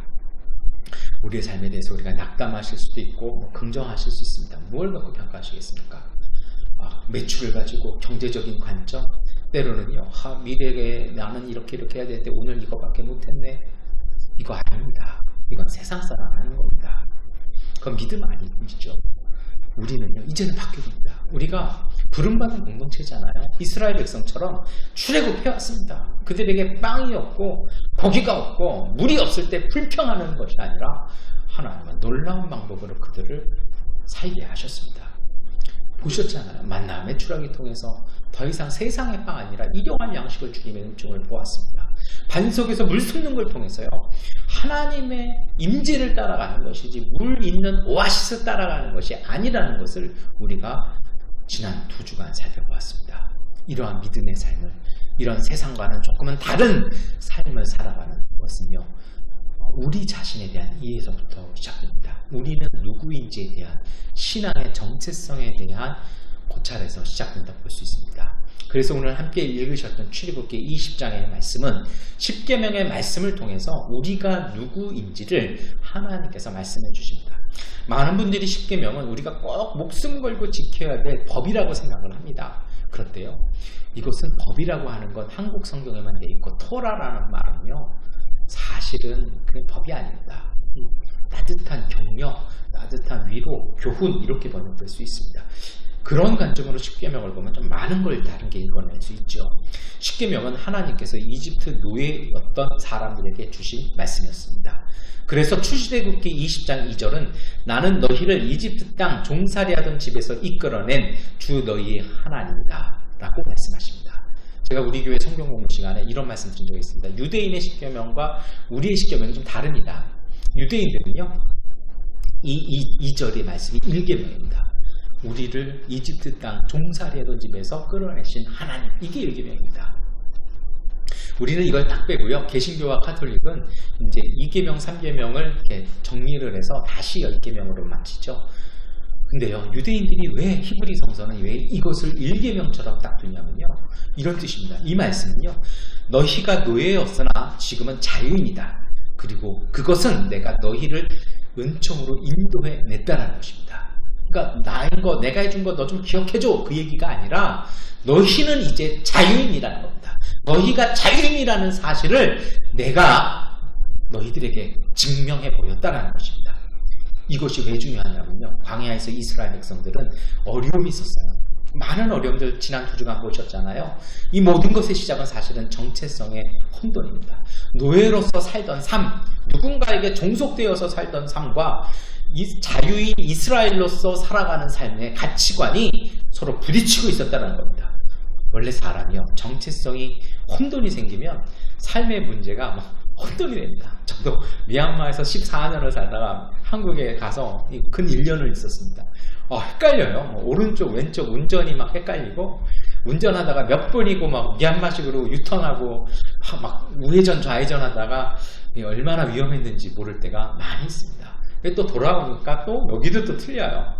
우리의 삶에 대해서 우리가 낙담하실 수도 있고 긍정하실 수 있습니다. 무엇을 갖고 평가하시겠습니까? 매출을 가지고 경제적인 관점, 때로는요, 미래에 나는 이렇게 해야 되는데 오늘 이거밖에 못했네. 이거 아닙니다. 이건 세상 사람 아닌 겁니다. 그건 믿음 아니죠. 우리는요, 이제는 바뀌어갑니다. 우리가 부름받은 공동체잖아요. 이스라엘 백성처럼 출애굽해왔습니다. 그들에게 빵이 없고 고기가 없고 물이 없을 때 불평하는 것이 아니라 하나님은 놀라운 방법으로 그들을 살게 하셨습니다. 보셨잖아요. 만나 매출하기 통해서 더 이상 세상의 빵 아니라 일용할 양식을 주님의 은총을 보았습니다. 반석에서 물 솟는 걸 통해서요, 하나님의 임재를 따라가는 것이지 물 있는 오아시스 따라가는 것이 아니라는 것을 우리가 지난 2주간 살펴보았습니다. 이러한 믿음의 삶을, 이런 세상과는 조금은 다른 삶을 살아가는 것은요, 우리 자신에 대한 이해에서부터 시작됩니다. 우리는 누구인지에 대한 신앙의 정체성에 대한 고찰에서 시작된다고 볼 수 있습니다. 그래서 오늘 함께 읽으셨던 출애굽기 20장의 말씀은 10계명의 말씀을 통해서 우리가 누구인지를 하나님께서 말씀해 주십니다. 많은 분들이 10계명은 우리가 꼭 목숨 걸고 지켜야 될 법이라고 생각을 합니다. 그런데요, 이것은 법이라고 하는 건 한국 성경에만 돼 있고 토라라는 말은요, 사실은 그냥 법이 아닙니다. 따뜻한 격려, 따뜻한 위로, 교훈 이렇게 번역될 수 있습니다. 그런 관점으로 10계명을 보면 좀 많은 걸 다른 게 읽어낼 수 있죠. 10계명은 하나님께서 이집트 노예였던 사람들에게 주신 말씀이었습니다. 그래서 출애굽기 20장 2절은 나는 너희를 이집트 땅 종살이하던 집에서 이끌어낸 주 너희의 하나님이다 라고 말씀하십니다. 제가 우리 교회 성경 공부 시간에 이런 말씀 드린 적이 있습니다. 유대인의 10계명과 우리의 10계명이 좀 다릅니다. 유대인들은요, 이 2절의 말씀이 1계명입니다. 우리를 이집트 땅 종살이하던 집에서 끌어내신 하나님, 이게 1계명입니다. 우리는 이걸 딱 빼고요, 개신교와 카톨릭은 이제 2계명, 3계명을 이렇게 정리를 해서 다시 10계명으로 맞추죠. 근데요, 유대인들이 왜 히브리 성서는 왜 이것을 일계명처럼 딱 두냐면요, 이런 뜻입니다. 이 말씀은요, 너희가 노예였으나 지금은 자유인이다. 그리고 그것은 내가 너희를 은총으로 인도해 냈다라는 것입니다. 그러니까 내가 해준 거 너 좀 기억해줘, 그 얘기가 아니라 너희는 이제 자유인이라는 겁니다. 너희가 자유인이라는 사실을 내가 너희들에게 증명해 보였다라는 것입니다. 이것이 왜 중요하냐면요, 광야에서 이스라엘 백성들은 어려움이 있었어요. 많은 어려움들 지난 2주간 보셨잖아요. 이 모든 것의 시작은 사실은 정체성의 혼돈입니다. 노예로서 살던 삶, 누군가에게 종속되어서 살던 삶과 자유인 이스라엘로서 살아가는 삶의 가치관이 서로 부딪히고 있었다는 겁니다. 원래 사람이요, 정체성이 혼돈이 생기면 삶의 문제가 혼돈이 됩니다. 저도 미얀마에서 14년을 살다가 한국에 가서 근 1년을 있었습니다. 헷갈려요. 오른쪽 왼쪽 운전이 막 헷갈리고, 운전하다가 몇 번이고 막 미얀마식으로 유턴하고 막 우회전 좌회전 하다가 얼마나 위험했는지 모를 때가 많이 있습니다. 또 돌아오니까 또 여기도 또 틀려요.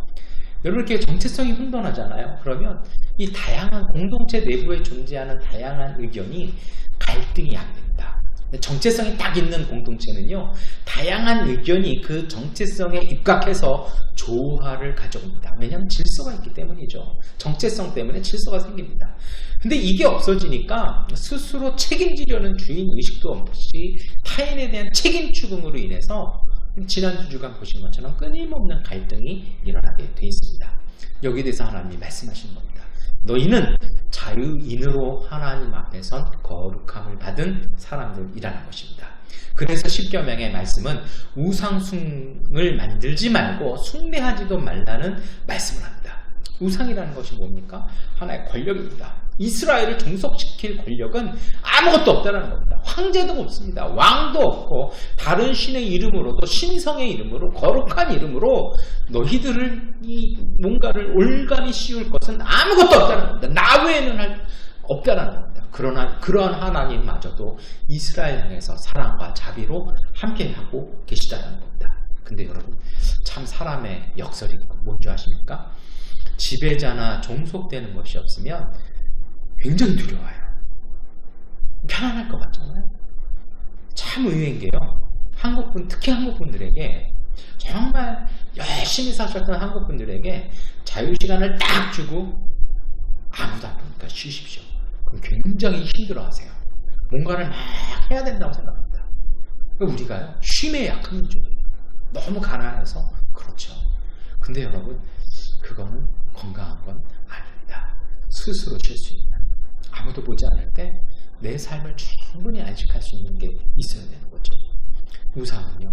여러분, 이렇게 정체성이 혼돈하잖아요. 그러면 이 다양한 공동체 내부에 존재하는 다양한 의견이 갈등이 안 됩니다. 정체성이 딱 있는 공동체는요, 다양한 의견이 그 정체성에 입각해서 조화를 가져옵니다. 왜냐하면 질서가 있기 때문이죠. 정체성 때문에 질서가 생깁니다. 근데 이게 없어지니까 스스로 책임지려는 주인 의식도 없이 타인에 대한 책임 추궁으로 인해서 지난 2주간 보신 것처럼 끊임없는 갈등이 일어나게 돼 있습니다. 여기에 대해서 하나님이 말씀하시는 겁니다. 너희는 자유인으로 하나님 앞에선 거룩함을 받은 사람들이라는 것입니다. 그래서 십계명의 말씀은 우상숭을 만들지 말고 숭배하지도 말라는 말씀을 합니다. 우상이라는 것이 뭡니까? 하나의 권력입니다. 이스라엘을 종속시킬 권력은 아무것도 없다는 겁니다. 황제도 없습니다. 왕도 없고 다른 신의 이름으로도 신성의 이름으로 거룩한 이름으로 너희들을 뭔가를 올가미 씌울 것은 아무것도 없다는 겁니다. 나 외에는 없다는 겁니다. 그러나 그러한 하나님마저도 이스라엘 향해서 사랑과 자비로 함께하고 계시다는 겁니다. 근데 여러분, 참 사람의 역설이 뭔지 아십니까? 지배자나 종속되는 것이 없으면 굉장히 두려워요. 편안할 것 같잖아요. 참 의외인 게요, 특히 한국분들에게, 정말 열심히 사셨던 한국분들에게 자유시간을 딱 주고 아무도 안 보니까 쉬십시오. 그럼 굉장히 힘들어하세요. 뭔가를 막 해야 된다고 생각합니다. 우리가요, 쉼에 약한 민족이에요. 너무 가난해서 그렇죠. 근데 여러분, 그거는 건강한 건 아닙니다. 스스로 쉴 수 있는, 아무도 보지 않을 때 내 삶을 충분히 안식할 수 있는 게 있어야 되는 거죠. 우상은요,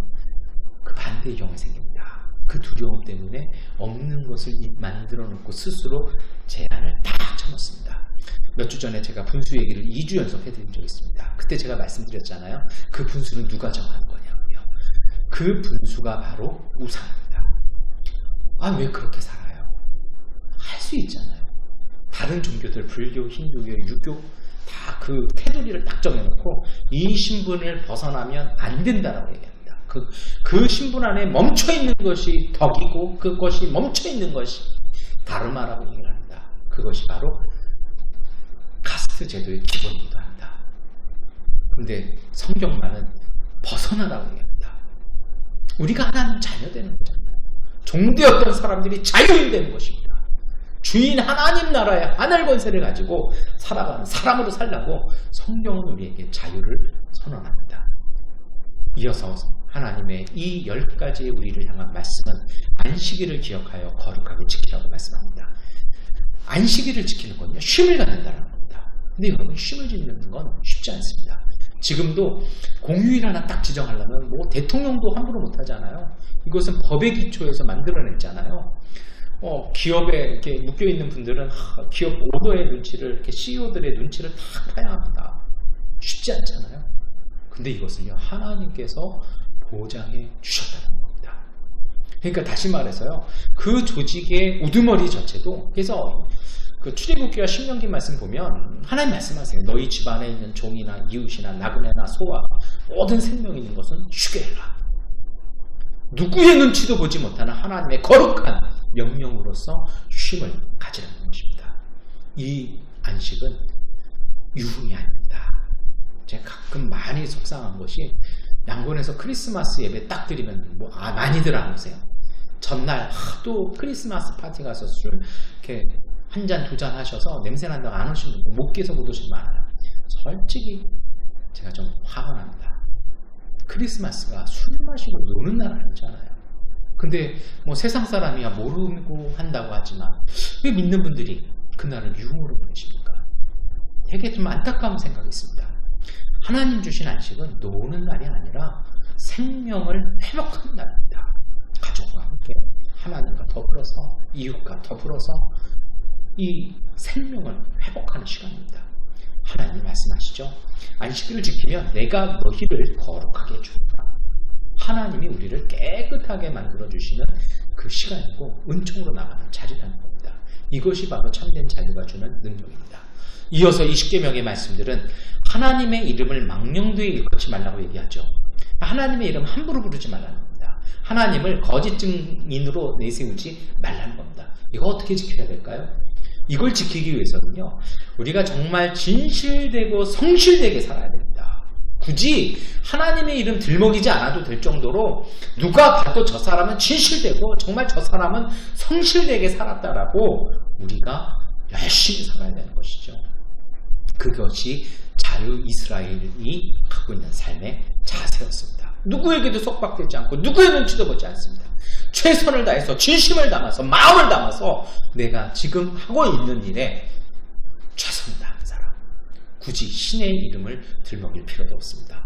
그 반대의 경우가 생깁니다. 그 두려움 때문에 없는 것을 만들어 놓고 스스로 제한을 딱 쳐놓습니다. 몇 주 전에 제가 분수 얘기를 2주 연속 해드린 적이 있습니다. 그때 제가 말씀드렸잖아요. 그 분수는 누가 정한 거냐고요. 그 분수가 바로 우상입니다. 왜 그렇게 살아요? 할 수 있잖아요. 다른 종교들, 불교, 힌두교, 유교 다 그 테두리를 딱 정해놓고 이 신분을 벗어나면 안 된다라고 얘기합니다. 그 신분 안에 멈춰있는 것이 덕이고 그것이 멈춰있는 것이 다르마라고 얘기를 합니다. 그것이 바로 카스트 제도의 기본이기도 합니다. 근데 성경만은 벗어나라고 얘기합니다. 우리가 하나님 자녀 되는 거잖아요. 종되었던 사람들이 자유인 되는 것입니다. 주인 하나님 나라의 하늘 권세를 가지고 살아가는 사람으로 살라고 성경은 우리에게 자유를 선언합니다. 이어서 하나님의 이 10가지의 우리를 향한 말씀은 안식일을 기억하여 거룩하게 지키라고 말씀합니다. 안식일을 지키는 건요, 쉼을 갖는다는 겁니다. 근데 여러분, 쉼을 짓는 건 쉽지 않습니다. 지금도 공휴일 하나 딱 지정하려면 대통령도 함부로 못하잖아요. 이것은 법의 기초에서 만들어냈잖아요. 기업에 이렇게 묶여있는 분들은 기업 오너의 눈치를, 이렇게 CEO들의 눈치를 다 파야 합니다. 쉽지 않잖아요. 근데 이것은요, 하나님께서 보장해 주셨다는 겁니다. 그러니까 다시 말해서요, 그 조직의 우두머리 자체도, 그래서 그 출애굽기와 신명기 말씀 보면 하나님 말씀하세요. 너희 집안에 있는 종이나 이웃이나 나그네나 소와 모든 생명이 있는 것은 휴게 해라. 누구의 눈치도 보지 못하는 하나님의 거룩한 명령으로서 쉼을 가지라는 것입니다. 이 안식은 유흥이 아닙니다. 제가 가끔 많이 속상한 것이 양곤에서 크리스마스 예배 딱 드리면 많이들 안 오세요. 전날 하도 크리스마스 파티 가서 술 이렇게 한 잔, 두 잔 하셔서 냄새 난다고 안 오시는 분, 못 깨서 못 오시는 분 많아요. 솔직히 제가 좀 화가 납니다. 크리스마스가 술 마시고 노는 날 아니잖아요. 근데 뭐 세상 사람이야 모르고 한다고 하지만 왜 믿는 분들이 그날을 유흥으로 보내십니까? 되게 좀 안타까운 생각이 있습니다. 하나님 주신 안식은 노는 날이 아니라 생명을 회복하는 날입니다. 가족과 함께 하나님과 더불어서 이웃과 더불어서 이 생명을 회복하는 시간입니다. 하나님 말씀하시죠. 안식일을 지키면 내가 너희를 거룩하게 해준다. 하나님이 우리를 깨끗하게 만들어주시는 그 시간이고 은총으로 나가는 자리라는 겁니다. 이것이 바로 참된 자유가 주는 능력입니다. 이어서 이 십계명의 말씀들은 하나님의 이름을 망령되이 일컫지 말라고 얘기하죠. 하나님의 이름 함부로 부르지 말라는 겁니다. 하나님을 거짓 증인으로 내세우지 말라는 겁니다. 이거 어떻게 지켜야 될까요? 이걸 지키기 위해서는요, 우리가 정말 진실되고 성실되게 살아야 됩니다. 굳이 하나님의 이름 들먹이지 않아도 될 정도로 누가 봐도 저 사람은 진실되고 정말 저 사람은 성실되게 살았다라고 우리가 열심히 살아야 되는 것이죠. 그것이 자유 이스라엘이 갖고 있는 삶의 자세였습니다. 누구에게도 속박되지 않고 누구의 눈치도 보지 않습니다. 최선을 다해서 진심을 담아서 마음을 담아서 내가 지금 하고 있는 일에 최선을 다하는 사람. 굳이 신의 이름을 들먹일 필요도 없습니다.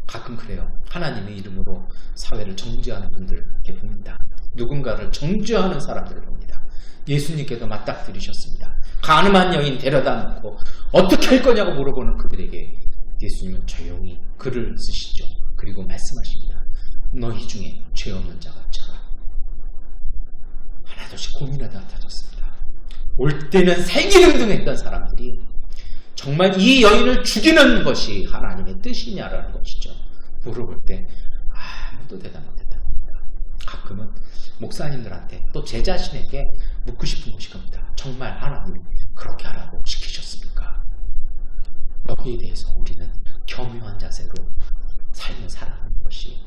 가끔 그래요. 하나님의 이름으로 사회를 정죄하는 분들 이렇게 봅니다. 누군가를 정죄하는 사람들을 봅니다. 예수님께서 맞닥뜨리셨습니다. 가늠한 여인 데려다 놓고 어떻게 할 거냐고 물어보는 그들에게 예수님은 조용히 글을 쓰시죠. 그리고 말씀하십니다. 너희 중에 죄 없는 자가 쳐라. 하나둘씩 고민하다 다졌습니다. 올 때는 세기등등했던 사람들이 정말 이 여인을 죽이는 것이 하나님의 뜻이냐라는 것이죠. 물어볼 때 아무도 대답 못했다는 겁니다. 가끔은 목사님들한테 또 제 자신에게 묻고 싶은 것이 겁니다. 정말 하나님이 그렇게 하라고 시키셨습니까? 여기에 대해서 우리는 겸허한 자세로 삶을 살아가는 것이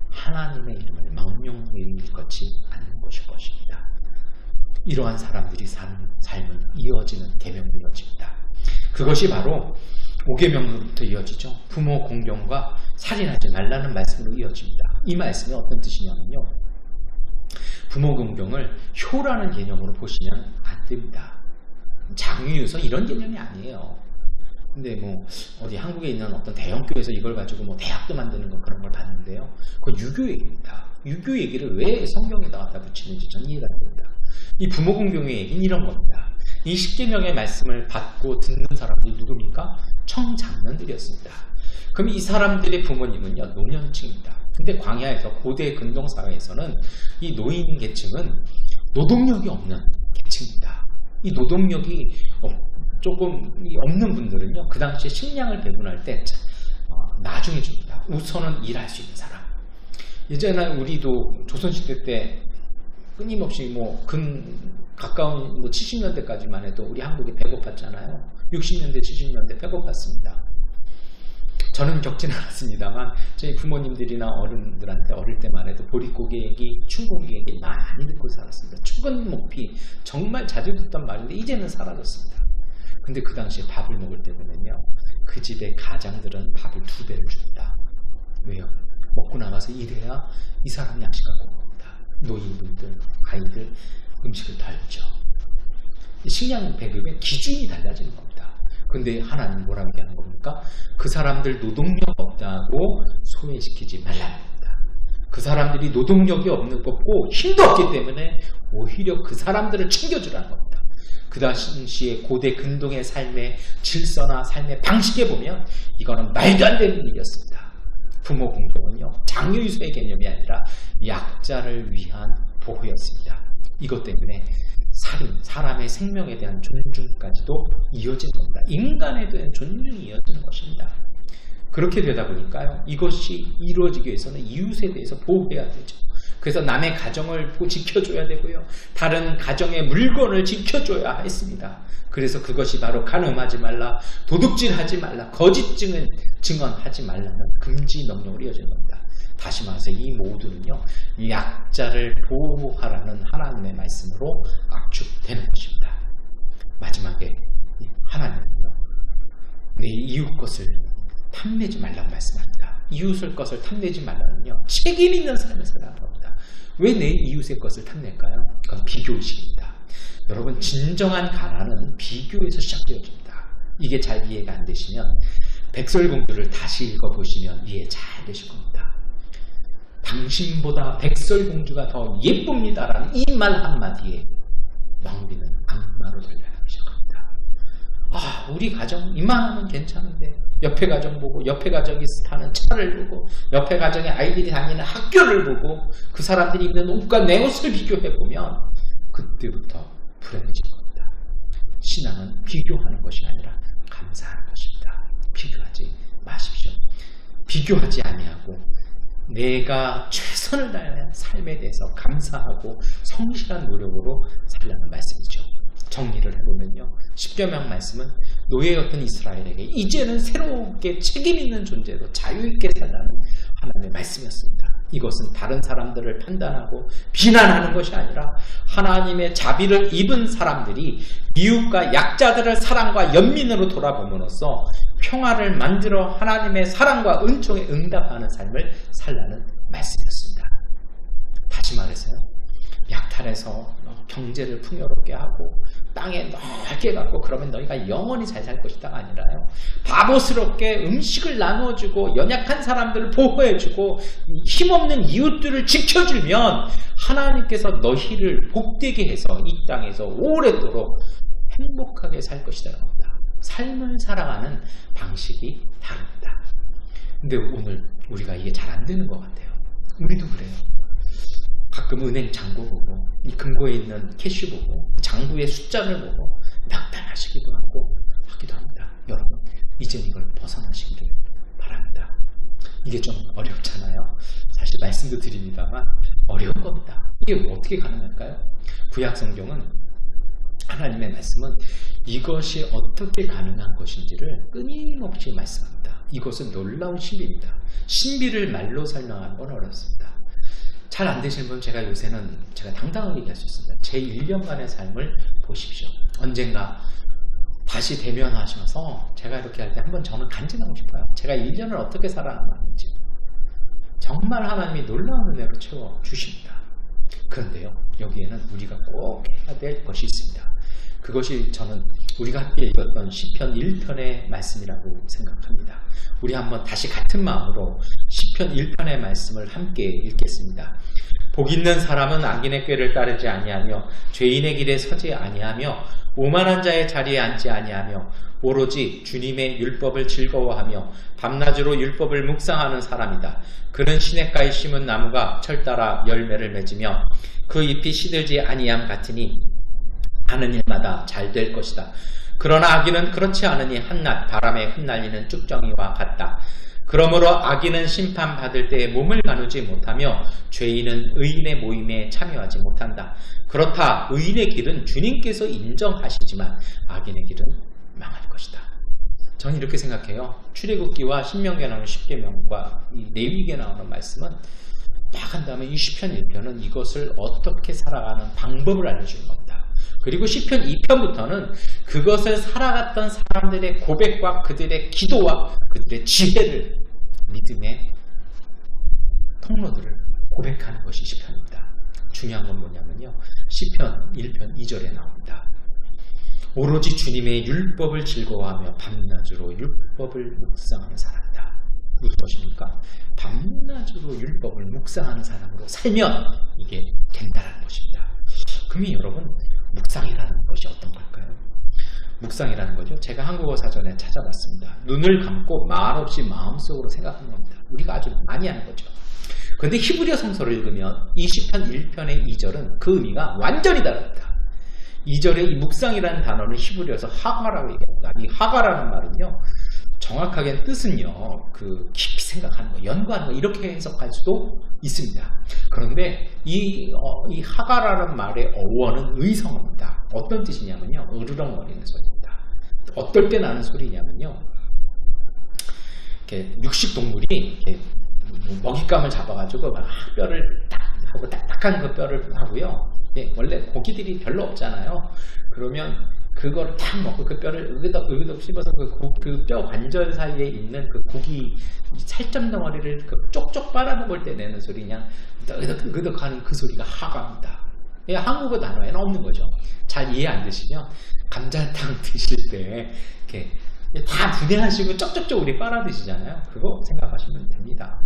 하나님의 이름을 망령되이 일컫지 않는 것일 것입니다. 이러한 사람들이 사는 삶은 이어지는 계명으로 이어집니다. 그것이 바로 5계명으로부터 이어지죠. 부모 공경과 살인하지 말라는 말씀으로 이어집니다. 이 말씀이 어떤 뜻이냐면요, 부모 공경을 효라는 개념으로 보시면 안 됩니다. 장유유서 이런 개념이 아니에요. 근데 뭐 어디 한국에 있는 어떤 대형교회에서 이걸 가지고 뭐 대학도 만드는 거 그런 걸 봤는데요. 그건 유교 얘기입니다. 유교 얘기를 왜 성경에다 갖다 붙이는지 전 이해가 안 됩니다. 이 부모 공경의 얘기는 이런 겁니다. 이 십계명의 말씀을 받고 듣는 사람들이 누굽니까? 청장년들이었습니다. 그럼 이 사람들의 부모님은요, 노년층입니다. 근데 광야에서 고대 근동 사회에서는 이 노인 계층은 노동력이 없는 계층입니다. 이 노동력이 조금 없는 분들은요, 그 당시에 식량을 배분할 때 나중에 줍니다. 우선은 일할 수 있는 사람. 예전에 우리도 조선시대 때 끊임없이 가까운 70년대까지만 해도 우리 한국이 배고팠잖아요. 60년대, 70년대 배고팠습니다. 저는 겪지는 않았습니다만 저희 부모님들이나 어른들한테 어릴 때만 해도 보릿고개 얘기, 춘고기 얘기 많이 듣고 살았습니다. 축은 목피 정말 자주 듣던 말인데 이제는 사라졌습니다. 근데 그 당시에 밥을 먹을 때 보면요, 그 집의 가장들은 밥을 2배를 줍니다. 왜요? 먹고 나가서 일해야 이 사람이 양식 갖고 온 겁니다. 노인분들, 아이들 음식을 덜 줘. 식량 배급의 기준이 달라지는 겁니다. 근데 하나님 뭐라고 얘기하는 겁니까? 그 사람들 노동력 없다고 소외시키지 말라는 겁니다. 그 사람들이 노동력이 없고 힘도 없기 때문에 오히려 그 사람들을 챙겨주라는 겁니다. 그 당시에 고대 근동의 삶의 질서나 삶의 방식에 보면 이거는 말도 안 되는 일이었습니다. 부모 공경은요, 장유유서의 개념이 아니라 약자를 위한 보호였습니다. 이것 때문에 살인, 사람의 생명에 대한 존중까지도 이어진 겁니다. 인간에 대한 존중이 이어지는 것입니다. 그렇게 되다 보니까요, 이것이 이루어지기 위해서는 이웃에 대해서 보호해야 되죠. 그래서 남의 가정을 지켜줘야 되고요. 다른 가정의 물건을 지켜줘야 했습니다. 그래서 그것이 바로 간음하지 말라, 도둑질하지 말라, 거짓 증언하지 말라는 금지 명령으로 이어진 겁니다. 다시 말해서 이 모두는요, 약자를 보호하라는 하나님의 말씀으로 압축되는 것입니다. 마지막에 하나님은요, 내 이웃 것을 탐내지 말라고 말씀합니다. 이웃의 것을 탐내지 말라는요, 책임 있는 삶을 살아가는 겁니다. 왜 내 이웃의 것을 탐낼까요? 그건 비교의식입니다. 여러분, 진정한 가난은 비교에서 시작되어집니다. 이게 잘 이해가 안 되시면 백설공주를 다시 읽어보시면 이해 잘 되실 겁니다. 당신보다 백설공주가 더 예쁩니다라는 이 말 한마디에 왕비는 악마로 돌변하기 시작합니다. 아, 우리 가정 이만하면 괜찮은데 옆에 가정 보고, 옆에 가정이 타는 차를 보고, 옆에 가정의 아이들이 다니는 학교를 보고, 그 사람들이 입는 옷과 내 옷을 비교해보면 그때부터 불행해진 겁니다. 신앙은 비교하는 것이 아니라 감사하는 것입니다. 비교하지 마십시오. 비교하지 아니하고 내가 최선을 다하는 삶에 대해서 감사하고 성실한 노력으로 살라는 말씀이죠. 정리를 해보면요, 십계명 말씀은 노예였던 이스라엘에게 이제는 새롭게 책임 있는 존재로 자유있게 살라는 하나님의 말씀이었습니다. 이것은 다른 사람들을 판단하고 비난하는 것이 아니라 하나님의 자비를 입은 사람들이 이웃과 약자들을 사랑과 연민으로 돌아봄으로써 평화를 만들어 하나님의 사랑과 은총에 응답하는 삶을 살라는 말씀이었습니다. 다시 말해서요, 약탈해서 경제를 풍요롭게 하고 땅에 넓게 갖고 그러면 너희가 영원히 잘 살 것이다가 아니라요, 바보스럽게 음식을 나눠주고 연약한 사람들을 보호해주고 힘없는 이웃들을 지켜주면 하나님께서 너희를 복되게 해서 이 땅에서 오래도록 행복하게 살 것이라는 겁니다. 삶을 살아가는 방식이 다릅니다. 근데 오늘 우리가 이게 잘 안 되는 것 같아요. 우리도 그래요. 가끔 은행 잔고 보고, 이 금고에 있는 캐시 보고, 잔고의 숫자를 보고 낙담하시기도 하고 하기도 합니다. 여러분, 이젠 이걸 벗어나시기를 바랍니다. 이게 좀 어렵잖아요. 사실 말씀도 드립니다만 어려운 겁니다. 이게 어떻게 가능할까요? 구약 성경은, 하나님의 말씀은 이것이 어떻게 가능한 것인지를 끊임없이 말씀합니다. 이것은 놀라운 신비입니다. 신비를 말로 설명하는 건 어렵습니다. 잘 안 되시는 분, 제가 요새는 제가 당당하게 얘기할 수 있습니다. 제 1년간의 삶을 보십시오. 언젠가 다시 대면하셔서 제가 이렇게 할 때 한번 저는 간증하고 싶어요. 제가 1년을 어떻게 살아남았는지. 정말 하나님이 놀라운 은혜로 채워주십니다. 그런데요, 여기에는 우리가 꼭 해야 될 것이 있습니다. 그것이 저는 우리가 함께 읽었던 시편 1편의 말씀이라고 생각합니다. 우리 한번 다시 같은 마음으로 시편 1편의 말씀을 함께 읽겠습니다. 복 있는 사람은 악인의 꾀를 따르지 아니하며 죄인의 길에 서지 아니하며 오만한 자의 자리에 앉지 아니하며 오로지 주님의 율법을 즐거워하며 밤낮으로 율법을 묵상하는 사람이다. 그는 시냇가에 심은 나무가 철따라 열매를 맺으며 그 잎이 시들지 아니함 같으니 하는 일마다 잘 될 것이다. 그러나 악인은 그렇지 않으니 한낱 바람에 흩날리는 쭉정이와 같다. 그러므로 악인은 심판받을 때에 몸을 가누지 못하며 죄인은 의인의 모임에 참여하지 못한다. 그렇다. 의인의 길은 주님께서 인정하시지만 악인의 길은 망할 것이다. 저는 이렇게 생각해요. 출애굽기와 신명기에 나오는 십계명과 이 레위기에 나오는 말씀은 딱 한 다음에 이 시편 1편은 이것을 어떻게 살아가는 방법을 알려주는 겁니다. 그리고 시편 2편부터는 그것을 살아갔던 사람들의 고백과 그들의 기도와 그들의 지혜를, 믿음의 통로들을 고백하는 것이 시편입니다. 중요한 건 뭐냐면요, 시편 1편 2절에 나옵니다. 오로지 주님의 율법을 즐거워하며 밤낮으로 율법을 묵상하는 사람이다. 무슨 것입니까? 밤낮으로 율법을 묵상하는 사람으로 살면 이게 된다는 것입니다. 그러면 여러분, 묵상이라는 것이 어떤 걸까요? 묵상이라는 거죠, 제가 한국어 사전에 찾아봤습니다. 눈을 감고 말없이 마음속으로 생각하는 겁니다. 우리가 아주 많이 하는 거죠. 그런데 히브리어 성서를 읽으면 이 시편 1편의 2절은 그 의미가 완전히 다릅니다. 2절의 이 묵상이라는 단어는 히브리어에서 하가라고 얘기합니다. 이 하가라는 말은요, 정확하게 뜻은요, 깊이 생각하는 거, 연구하는 거, 이렇게 해석할 수도 있습니다. 그런데 이 하가라는 말의 어원은 의성어입니다. 어떤 뜻이냐면요, 으르렁거리는 소리입니다. 어떨 때 나는 소리냐면요, 이렇게 육식동물이 이렇게 먹잇감을 잡아가지고 막 뼈를 딱 하고 딱딱한 그 뼈를 하고요. 원래 고기들이 별로 없잖아요. 그러면 그거를 탁 먹고 그 뼈를 으그덕 씹어서 그 뼈 관절 사이에 있는 그 고기 살점 덩어리를 그 쪽쪽 빨아먹을 때 내는 소리, 그냥 으그덕 하는 그 소리가 하가입니다. 한국어 단어에는 없는 거죠. 잘 이해 안 되시면 감자탕 드실 때 이렇게 다 분해하시고 쪽쪽쪽 우리 빨아 드시잖아요. 그거 생각하시면 됩니다.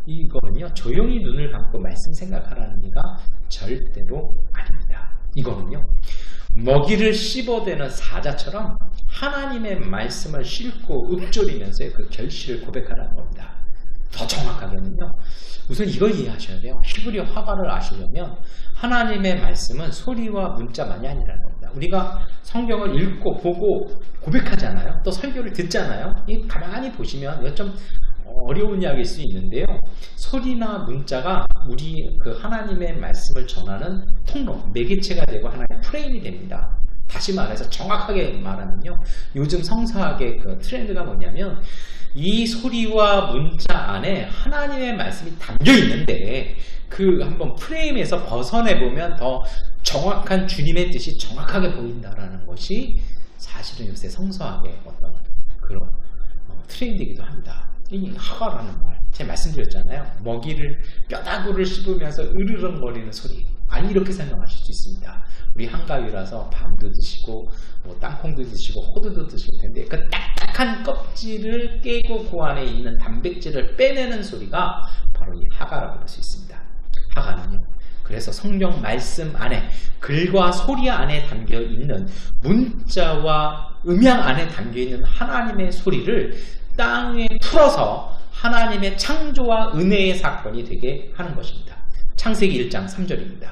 이거는요, 조용히 눈을 감고 말씀 생각하라는 의미가 절대로 아닙니다. 이거는요, 먹이를 씹어대는 사자처럼 하나님의 말씀을 싣고 읊조리면서의 그 결실을 고백하라는 겁니다. 더 정확하게는요, 우선 이걸 이해하셔야 돼요. 히브리어 화가를 아시려면 하나님의 말씀은 소리와 문자만이 아니라는 겁니다. 우리가 성경을 읽고 보고 고백하잖아요. 또 설교를 듣잖아요. 가만히 보시면 좀 어려운 이야기일 수 있는데요, 소리나 문자가 우리 그 하나님의 말씀을 전하는 통로, 매개체가 되고 하나의 프레임이 됩니다. 다시 말해서 정확하게 말하면요, 요즘 성서학의 그 트렌드가 뭐냐면, 이 소리와 문자 안에 하나님의 말씀이 담겨 있는데 그 한번 프레임에서 벗어내보면 더 정확한 주님의 뜻이 정확하게 보인다라는 것이 사실은 요새 성서학의 어떤 그런 트렌드이기도 합니다. 이 하가라는 말, 제가 말씀드렸잖아요. 먹이를 뼈다구를 씹으면서 으르렁거리는 소리. 아니, 이렇게 설명하실 수 있습니다. 우리 한가위라서 밤도 드시고 땅콩도 드시고 호두도 드실 텐데 그 딱딱한 껍질을 깨고 그 안에 있는 단백질을 빼내는 소리가 바로 이 하가라고 볼 수 있습니다. 하가는요, 그래서 성경 말씀 안에, 글과 소리 안에 담겨 있는 문자와 음양 안에 담겨 있는 하나님의 소리를 땅에 풀어서 하나님의 창조와 은혜의 사건이 되게 하는 것입니다. 창세기 1장 3절입니다.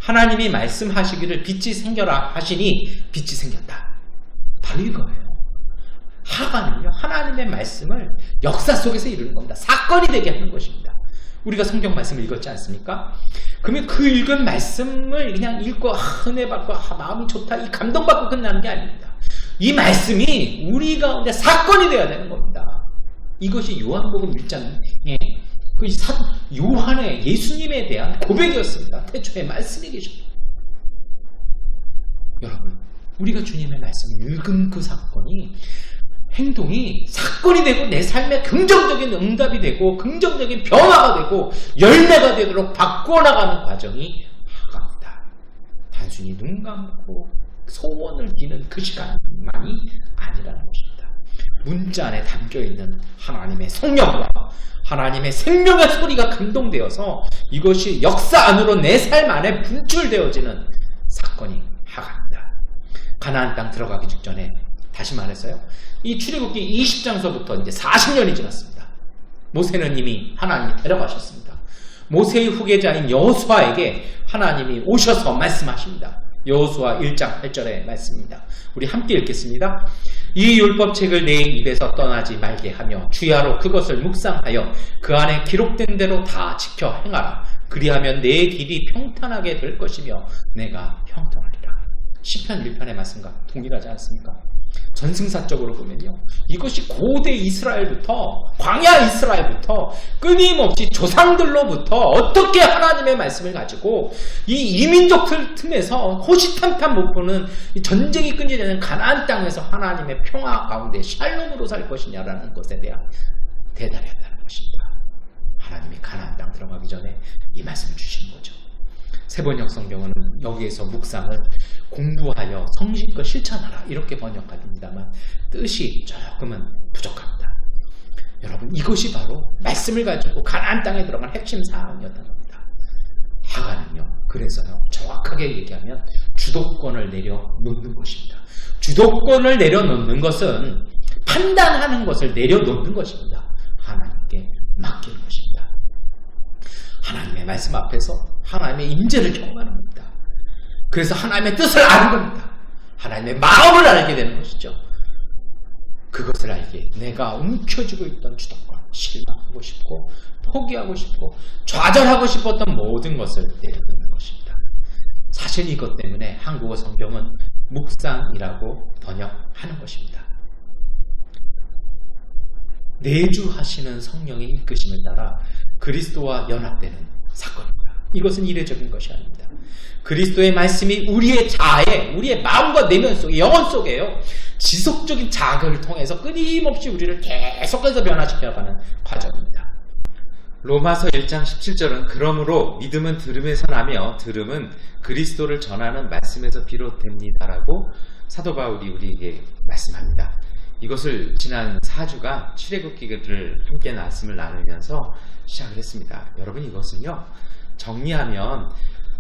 하나님이 말씀하시기를 빛이 생겨라 하시니 빛이 생겼다. 바로 이거예요. 하가는요, 하나님의 말씀을 역사 속에서 이루는 겁니다. 사건이 되게 하는 것입니다. 우리가 성경 말씀을 읽었지 않습니까? 그러면 그 읽은 말씀을 그냥 읽고 은혜 받고 마음이 좋다, 이 감동받고 끝나는 게 아닙니다. 이 말씀이 우리 가운데 사건이 되어야 되는 겁니다. 이것이 요한복음 1장에 요한의 예수님에 대한 고백이었습니다. 태초에 말씀이 계셨다. 여러분, 우리가 주님의 말씀을 읽은 그 사건이, 행동이 사건이 되고 내 삶에 긍정적인 응답이 되고 긍정적인 변화가 되고 열매가 되도록 바꿔나가는 과정이 하가입니다. 단순히 눈 감고 소원을 비는 그 시간만이 아니라는 것입니다. 문자 안에 담겨있는 하나님의 성령과 하나님의 생명의 소리가 감동되어서 이것이 역사 안으로 내 삶 안에 분출되어지는 사건이 하가입니다. 가나안 땅 들어가기 직전에, 다시 말했어요, 이 출애굽기 20장서부터 이제 40년이 지났습니다. 모세는 이미 하나님이 데려가셨습니다. 모세의 후계자인 여호수아에게 하나님이 오셔서 말씀하십니다. 여호수아 1장 8절의 말씀입니다. 우리 함께 읽겠습니다. 이 율법책을 내 입에서 떠나지 말게 하며 주야로 그것을 묵상하여 그 안에 기록된 대로 다 지켜 행하라. 그리하면 내 길이 평탄하게 될 것이며 내가 형통하리라. 시편 1편의 말씀과 동일하지 않습니까? 전승사적으로 보면요, 이것이 고대 이스라엘부터, 광야 이스라엘부터 끊임없이 조상들로부터 어떻게 하나님의 말씀을 가지고 이 이민족들 틈에서 호시탐탐 못 보는 전쟁이 끊이지 않는 가나안 땅에서 하나님의 평화 가운데 샬롬으로 살 것이냐라는 것에 대한 대답이었다는 것입니다. 하나님이 가나안 땅 들어가기 전에 이 말씀을 주시는 거죠. 세번역 성경은 여기에서 묵상을 공부하여 성실껏 실천하라 이렇게 번역합니다만 뜻이 조금은 부족합니다. 여러분, 이것이 바로 말씀을 가지고 가나안 땅에 들어간 핵심 사항이었던 겁니다. 하가는요, 그래서요, 정확하게 얘기하면 주도권을 내려놓는 것입니다. 주도권을 내려놓는 것은 판단하는 것을 내려놓는 것입니다. 하나님께 맡기는 것입니다. 하나님의 말씀 앞에서 하나님의 임재를 경험하는 겁니다. 그래서 하나님의 뜻을 아는 겁니다. 하나님의 마음을 알게 되는 것이죠. 그것을 알기에 내가 움켜쥐고 있던 주도권, 실망하고 싶고 포기하고 싶고 좌절하고 싶었던 모든 것을 내려놓는 것입니다. 사실 이것 때문에 한국어 성경은 묵상이라고 번역하는 것입니다. 내주하시는 성령의 이끄심을 따라 그리스도와 연합되는 사건입니다. 이것은 이례적인 것이 아닙니다. 그리스도의 말씀이 우리의 자아에, 우리의 마음과 내면 속에, 영혼 속에요, 지속적인 자극을 통해서 끊임없이 우리를 계속해서 변화시켜가는 과정입니다. 로마서 1장 17절은 그러므로 믿음은 들음에서 나며 들음은 그리스도를 전하는 말씀에서 비롯됩니다라고 사도 바울이 우리에게 말씀합니다. 이것을 지난 4주간 출애굽기를 함께 말씀을 나누면서 시작을 했습니다. 여러분, 이것은요, 정리하면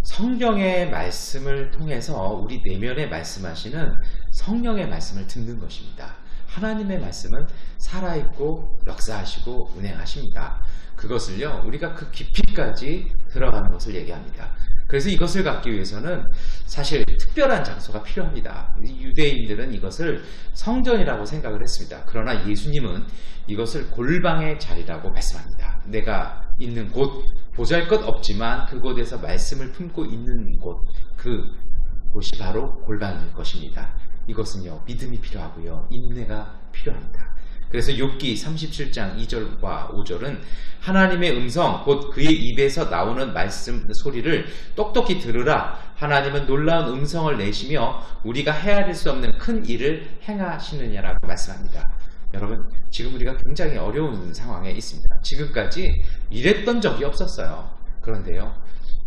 성경의 말씀을 통해서 우리 내면에 말씀하시는 성령의 말씀을 듣는 것입니다. 하나님의 말씀은 살아있고 역사하시고 운행하십니다. 그것을요, 우리가 그 깊이까지 들어가는 것을 얘기합니다. 그래서 이것을 갖기 위해서는 사실 특별한 장소가 필요합니다. 유대인들은 이것을 성전이라고 생각을 했습니다. 그러나 예수님은 이것을 골방의 자리라고 말씀합니다. 내가 있는 곳, 보잘것없지만 그곳에서 말씀을 품고 있는 곳, 그곳이 바로 골방일 것입니다. 이것은요, 믿음이 필요하고요, 인내가 필요합니다. 그래서 욥기 37장 2절과 5절은 하나님의 음성, 곧 그의 입에서 나오는 말씀 소리를 똑똑히 들으라. 하나님은 놀라운 음성을 내시며 우리가 헤아릴 수 없는 큰 일을 행하시느냐라고 말씀합니다. 여러분, 지금 우리가 굉장히 어려운 상황에 있습니다. 지금까지 이랬던 적이 없었어요. 그런데요,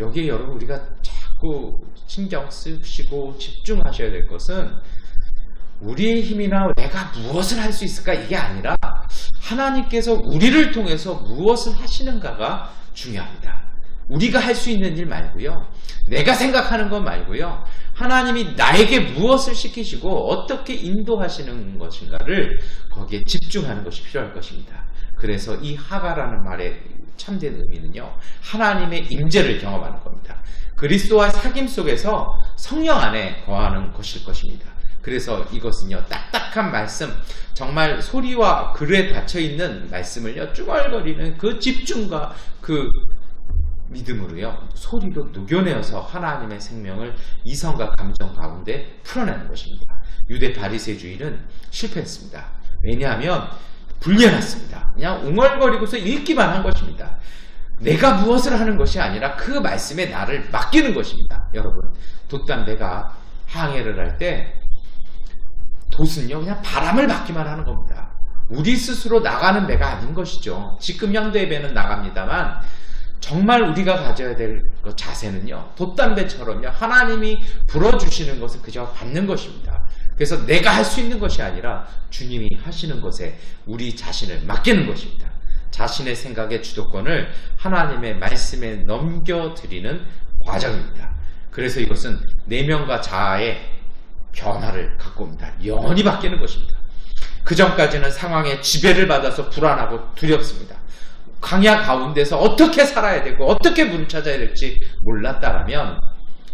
여기에 여러분, 우리가 자꾸 신경 쓰시고 집중하셔야 될 것은 우리의 힘이나 내가 무엇을 할 수 있을까, 이게 아니라 하나님께서 우리를 통해서 무엇을 하시는가가 중요합니다. 우리가 할 수 있는 일 말고요, 내가 생각하는 것 말고요, 하나님이 나에게 무엇을 시키시고 어떻게 인도하시는 것인가를 거기에 집중하는 것이 필요할 것입니다. 그래서 이 하가라는 말의 참된 의미는요, 하나님의 임재를 경험하는 겁니다. 그리스도와 사귐 속에서 성령 안에 거하는 것일 것입니다. 그래서 이것은요, 딱딱한 말씀, 정말 소리와 글에 닫혀있는 말씀을요, 쭈글거리는 그 집중과 그 믿음으로요, 소리로 녹여내어서 하나님의 생명을 이성과 감정 가운데 풀어내는 것입니다. 유대 바리새주의는 실패했습니다. 왜냐하면 불려놨습니다. 그냥 웅얼거리고서 읽기만 한 것입니다. 내가 무엇을 하는 것이 아니라 그 말씀에 나를 맡기는 것입니다. 여러분, 돛담배가 항해를 할 때 돛은요, 그냥 바람을 받기만 하는 겁니다. 우리 스스로 나가는 배가 아닌 것이죠. 지금 현대의 배는 나갑니다만 정말 우리가 가져야 될 자세는요, 돛담배처럼요, 하나님이 불어주시는 것을 그저 받는 것입니다. 그래서 내가 할 수 있는 것이 아니라 주님이 하시는 것에 우리 자신을 맡기는 것입니다. 자신의 생각의 주도권을 하나님의 말씀에 넘겨드리는 과정입니다. 그래서 이것은 내면과 자아의 변화를 갖고 옵니다. 영원히 바뀌는 것입니다. 그 전까지는 상황에 지배를 받아서 불안하고 두렵습니다. 광야 가운데서 어떻게 살아야 되고 어떻게 문을 찾아야 될지 몰랐다라면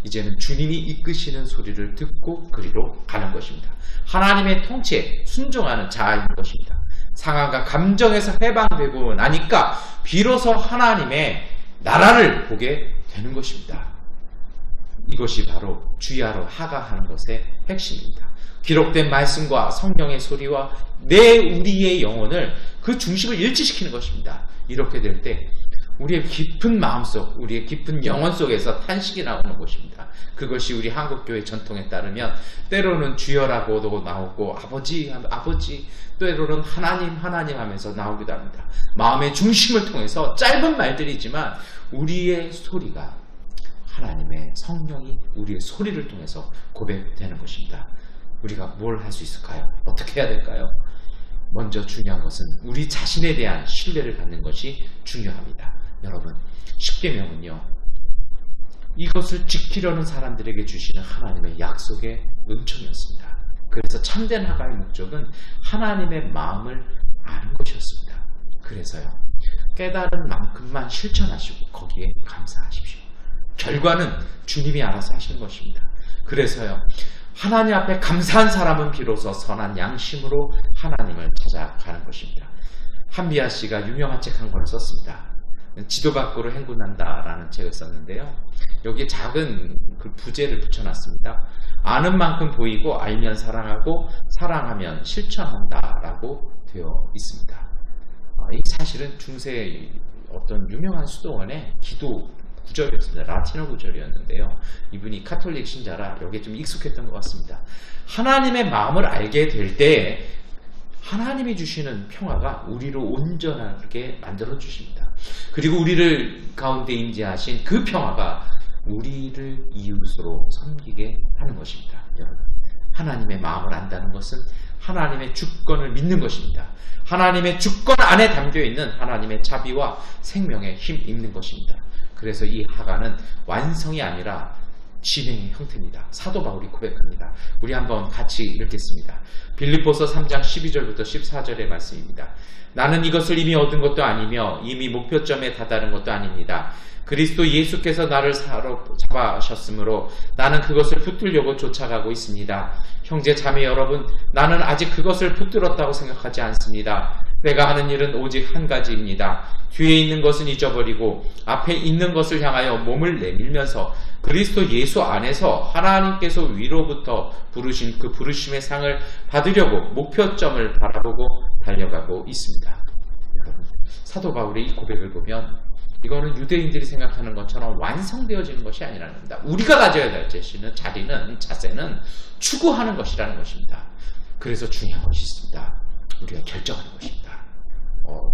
이제는 주님이 이끄시는 소리를 듣고 그리로 가는 것입니다. 하나님의 통치에 순종하는 자아인 것입니다. 상황과 감정에서 해방되고 나니까 비로소 하나님의 나라를 보게 되는 것입니다. 이것이 바로 주야로 하가하는 것의 핵심입니다. 기록된 말씀과 성령의 소리와 우리의 영혼을 그 중심을 일치시키는 것입니다. 이렇게 될 때 우리의 깊은 마음속, 우리의 깊은 영혼 속에서 탄식이 나오는 것입니다. 그것이 우리 한국교회 전통에 따르면 때로는 주여라고도 나오고 아버지, 때로는 하나님 하면서 나오기도 합니다. 마음의 중심을 통해서 짧은 말들이지만 우리의 소리가 하나님의 성령이 우리의 소리를 통해서 고백되는 것입니다. 우리가 뭘 할 수 있을까요? 어떻게 해야 될까요? 먼저 중요한 것은 우리 자신에 대한 신뢰를 갖는 것이 중요합니다. 여러분, 십계명은요, 이것을 지키려는 사람들에게 주시는 하나님의 약속의 은총이었습니다. 그래서 참된 하가의 목적은 하나님의 마음을 아는 것이었습니다. 그래서요, 깨달은 만큼만 실천하시고 거기에 감사하십시오. 결과는 주님이 알아서 하시는 것입니다. 그래서요, 하나님 앞에 감사한 사람은 비로소 선한 양심으로 하나님을 찾아가는 것입니다. 한비아 씨가 유명한 책 한 권을 썼습니다. 지도 밖으로 행군한다라는 책을 썼는데요. 여기에 작은 그 부제를 붙여놨습니다. 아는 만큼 보이고 알면 사랑하고 사랑하면 실천한다라고 되어 있습니다. 이 사실은 중세 어떤 유명한 수도원의 기도 구절이었습니다. 라틴어 구절이었는데요. 이분이 카톨릭 신자라 여기에 좀 익숙했던 것 같습니다. 하나님의 마음을 알게 될 때 하나님이 주시는 평화가 우리를 온전하게 만들어 주십니다. 그리고 우리를 가운데 임재하신 그 평화가 우리를 이웃으로 섬기게 하는 것입니다. 여러분, 하나님의 마음을 안다는 것은 하나님의 주권을 믿는 것입니다. 하나님의 주권 안에 담겨있는 하나님의 자비와 생명의 힘 있는 것입니다. 그래서 이 하가는 완성이 아니라 진행의 형태입니다. 사도 바울이 고백합니다. 우리 한번 같이 읽겠습니다. 빌립보서 3장 12절부터 14절의 말씀입니다. 나는 이것을 이미 얻은 것도 아니며 이미 목표점에 다다른 것도 아닙니다. 그리스도 예수께서 나를 사로잡으셨으므로 나는 그것을 붙들려고 쫓아가고 있습니다. 형제 자매 여러분, 나는 아직 그것을 붙들었다고 생각하지 않습니다. 내가 하는 일은 오직 한 가지입니다. 뒤에 있는 것은 잊어버리고 앞에 있는 것을 향하여 몸을 내밀면서 그리스도 예수 안에서 하나님께서 위로부터 부르신 그 부르심의 상을 받으려고 목표점을 바라보고 달려가고 있습니다. 여러분, 사도 바울의 이 고백을 보면 이거는 유대인들이 생각하는 것처럼 완성되어지는 것이 아니라는 겁니다. 우리가 가져야 될 자세는 추구하는 것이라는 것입니다. 그래서 중요한 것이 있습니다. 우리가 결정하는 것입니다.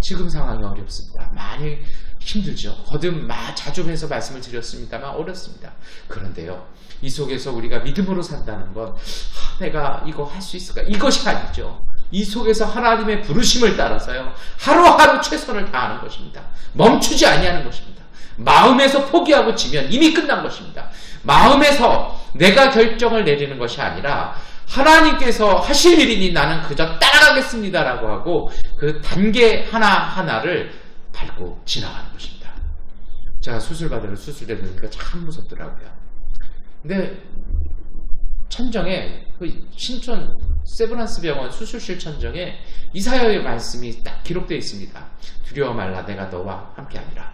지금 상황이 어렵습니다. 많이 힘들죠. 거듭 자주 해서 말씀을 드렸습니다만 어렵습니다. 그런데요, 이 속에서 우리가 믿음으로 산다는 건 내가 이거 할 수 있을까? 이것이 아니죠. 이 속에서 하나님의 부르심을 따라서요, 하루하루 최선을 다하는 것입니다. 멈추지 아니하는 것입니다. 마음에서 포기하고 지면 이미 끝난 것입니다. 마음에서 내가 결정을 내리는 것이 아니라 하나님께서 하실 일이니 나는 그저 따라가겠습니다라고 하고 그 단계 하나하나를 밟고 지나가는 것입니다. 제가 수술받으러 수술대 들으니까 참 무섭더라고요. 근데 천정에 그 신촌 세브란스 병원 수술실 천정에 이사야의 말씀이 딱 기록되어 있습니다. 두려워 말라, 내가 너와 함께하리라.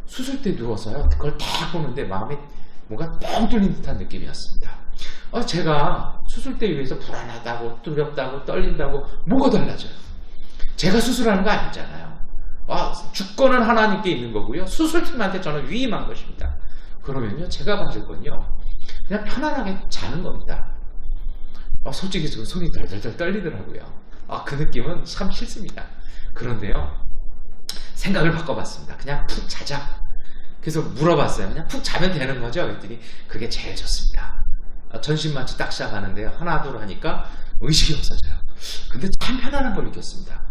수술대 누워서요, 그걸 딱 보는데 마음에 뭔가 뻥 뚫린 듯한 느낌이었습니다. 제가 수술대 위에서 불안하다고 두렵다고 떨린다고 뭐가 달라져요? 제가 수술하는 거 아니잖아요. 주권은 하나님께 있는 거고요. 수술팀한테 저는 위임한 것입니다. 그러면요, 제가 받을 건요, 그냥 편안하게 자는 겁니다. 솔직히 지금 손이 덜덜덜 떨리더라고요. 그 느낌은 참 싫습니다. 그런데요, 생각을 바꿔봤습니다. 그냥 푹 자자. 그래서 물어봤어요. 그냥 푹 자면 되는 거죠? 그랬더니 그게 제일 좋습니다. 전신마취 딱 시작하는데요, 하나 둘 하니까 의식이 없어져요. 근데 참 편안한 걸 느꼈습니다.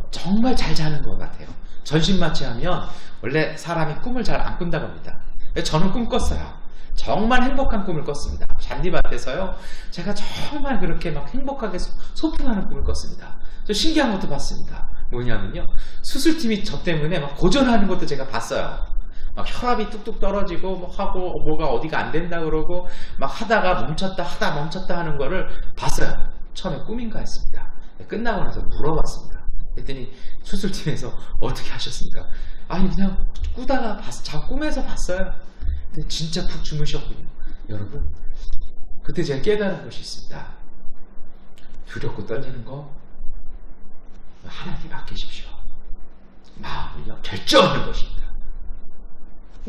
정말 잘 자는 것 같아요. 전신마취 하면 원래 사람이 꿈을 잘 안 꾼다고 합니다. 저는 꿈 꿨어요. 정말 행복한 꿈을 꿨습니다. 잔디밭에서요, 제가 정말 그렇게 막 행복하게 소풍하는 꿈을 꿨습니다. 저 신기한 것도 봤습니다. 뭐냐면요, 수술팀이 저 때문에 막 고전하는 것도 제가 봤어요. 막 혈압이 뚝뚝 떨어지고 뭐 하고 뭐가 어디가 안 된다 그러고 막 하다가 멈췄다 하는 거를 봤어요. 처음에 꿈인가 했습니다. 끝나고 나서 물어봤습니다. 그랬더니 수술팀에서 어떻게 하셨습니까? 아니 그냥 꾸다가 꿈에서 봤어요. 근데 진짜 푹 주무셨군요. 여러분, 그때 제가 깨달은 것이 있습니다. 두렵고 떨리는 거 하나님께 맡기십시오. 마음을요, 결정하는 것입니다.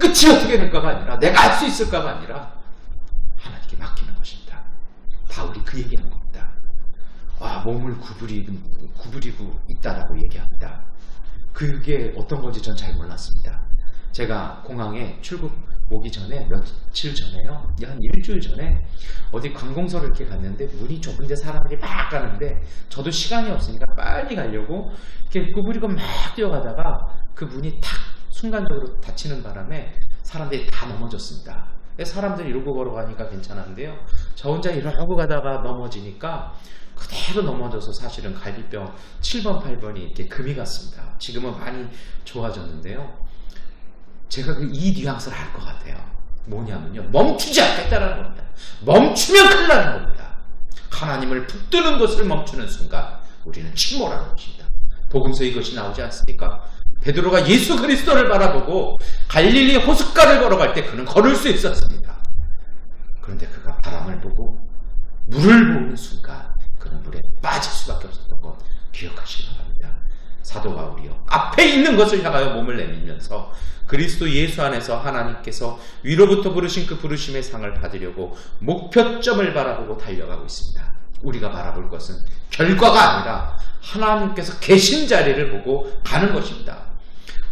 끝이 어떻게 될까가 아니라 내가 할 수 있을까가 아니라 하나님께 맡기는 것입니다. 바울이 그 얘기하는 겁니다. 몸을 구부리고 있다라고 얘기합니다. 그게 어떤 건지 전 잘 몰랐습니다. 제가 공항에 출국 오기 전에 며칠 전에요, 한 일주일 전에 어디 관공서를 이렇게 갔는데 문이 좁은데 사람들이 막 가는데 저도 시간이 없으니까 빨리 가려고 이렇게 구부리고 막 뛰어가다가 그 문이 탁 순간적으로 닫히는 바람에 사람들이 다 넘어졌습니다. 사람들이 이러고 걸어가니까 괜찮았는데요, 저 혼자 이러고 가다가 넘어지니까 그대로 넘어져서 사실은 갈비뼈 7번, 8번이 이렇게 금이 갔습니다. 지금은 많이 좋아졌는데요, 제가 이 뉘앙스를 알 것 같아요. 뭐냐면요, 멈추지 않겠다라는 겁니다. 멈추면 큰일 나는 겁니다. 하나님을 붙드는 것을 멈추는 순간 우리는 침몰하는 것입니다. 복음서 이것이 나오지 않습니까? 베드로가 예수 그리스도를 바라보고 갈릴리 호숫가를 걸어갈 때 그는 걸을 수 있었습니다. 그런데 그가 바람을 보고 물을 보는 순간 그는 물에 빠질 수밖에 없었던 것 기억하시기 바랍니다. 사도 바울이요, 앞에 있는 것을 향하여 몸을 내밀면서 그리스도 예수 안에서 하나님께서 위로부터 부르신 그 부르심의 상을 받으려고 목표점을 바라보고 달려가고 있습니다. 우리가 바라볼 것은 결과가 아니라 하나님께서 계신 자리를 보고 가는 것입니다.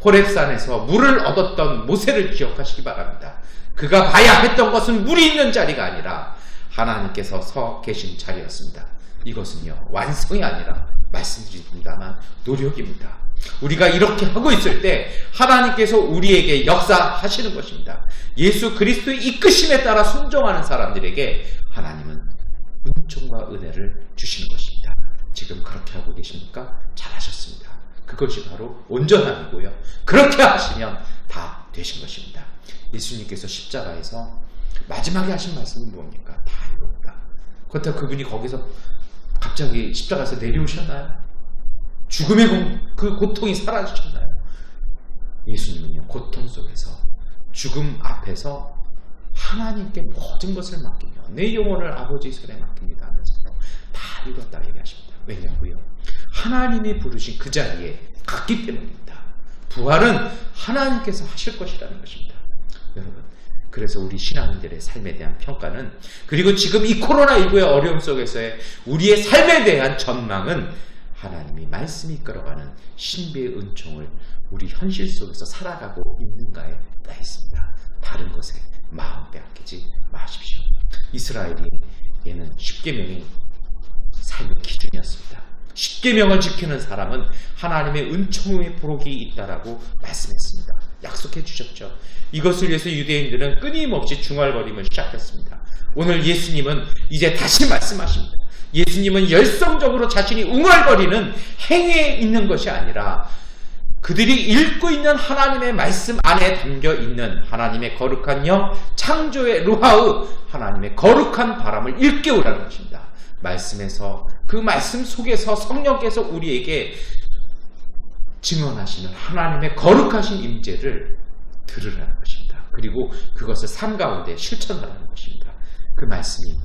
호렙산에서 물을 얻었던 모세를 기억하시기 바랍니다. 그가 봐야 했던 것은 물이 있는 자리가 아니라 하나님께서 서 계신 자리였습니다. 이것은요, 완성이 아니라 말씀드립니다만 노력입니다. 우리가 이렇게 하고 있을 때 하나님께서 우리에게 역사하시는 것입니다. 예수 그리스도의 이끄심에 따라 순종하는 사람들에게 하나님은 은총과 은혜를 주시는 것입니다. 지금 그렇게 하고 계십니까? 잘하셨습니다. 그것이 바로 온전함이고요. 그렇게 하시면 다 되신 것입니다. 예수님께서 십자가에서 마지막에 하신 말씀은 뭡니까? 다 이뤘다. 그렇다고 그분이 거기서 갑자기 십자가에서 내려오셨나요? 죽음의 그 고통이 사라지셨나요? 예수님은요, 고통 속에서 죽음 앞에서 하나님께 모든 것을 맡기며 내 영혼을 아버지 손에 맡깁니다 하면서 다 이뤘다 얘기하십니다. 왜냐고요? 하나님이 부르신 그 자리에 갔기 때문입니다. 부활은 하나님께서 하실 것이라는 것입니다. 여러분, 그래서 우리 신앙인들의 삶에 대한 평가는, 그리고 지금 이 코로나19의 어려움 속에서의 우리의 삶에 대한 전망은 하나님이 말씀이 이끌어가는 신비의 은총을 우리 현실 속에서 살아가고 있는가에 따 있습니다. 다른 것에 마음 빼앗기지 마십시오. 이스라엘에게는 십계명이 삶의 기준이었습니다. 십계명을 지키는 사람은 하나님의 은총의 보록이 있다라고 말씀했습니다. 약속해 주셨죠. 이것을 위해서 유대인들은 끊임없이 중얼거림을 시작했습니다. 오늘 예수님은 이제 다시 말씀하십니다. 예수님은 열성적으로 자신이 웅얼거리는 행위에 있는 것이 아니라 그들이 읽고 있는 하나님의 말씀 안에 담겨 있는 하나님의 거룩한 영, 창조의 루하우, 하나님의 거룩한 바람을 일깨우라는 것입니다. 말씀에서, 그 말씀 속에서 성령께서 우리에게 증언하시는 하나님의 거룩하신 임재를 들으라는 것입니다. 그리고 그것을 삶 가운데 실천하라는 것입니다. 그 말씀이,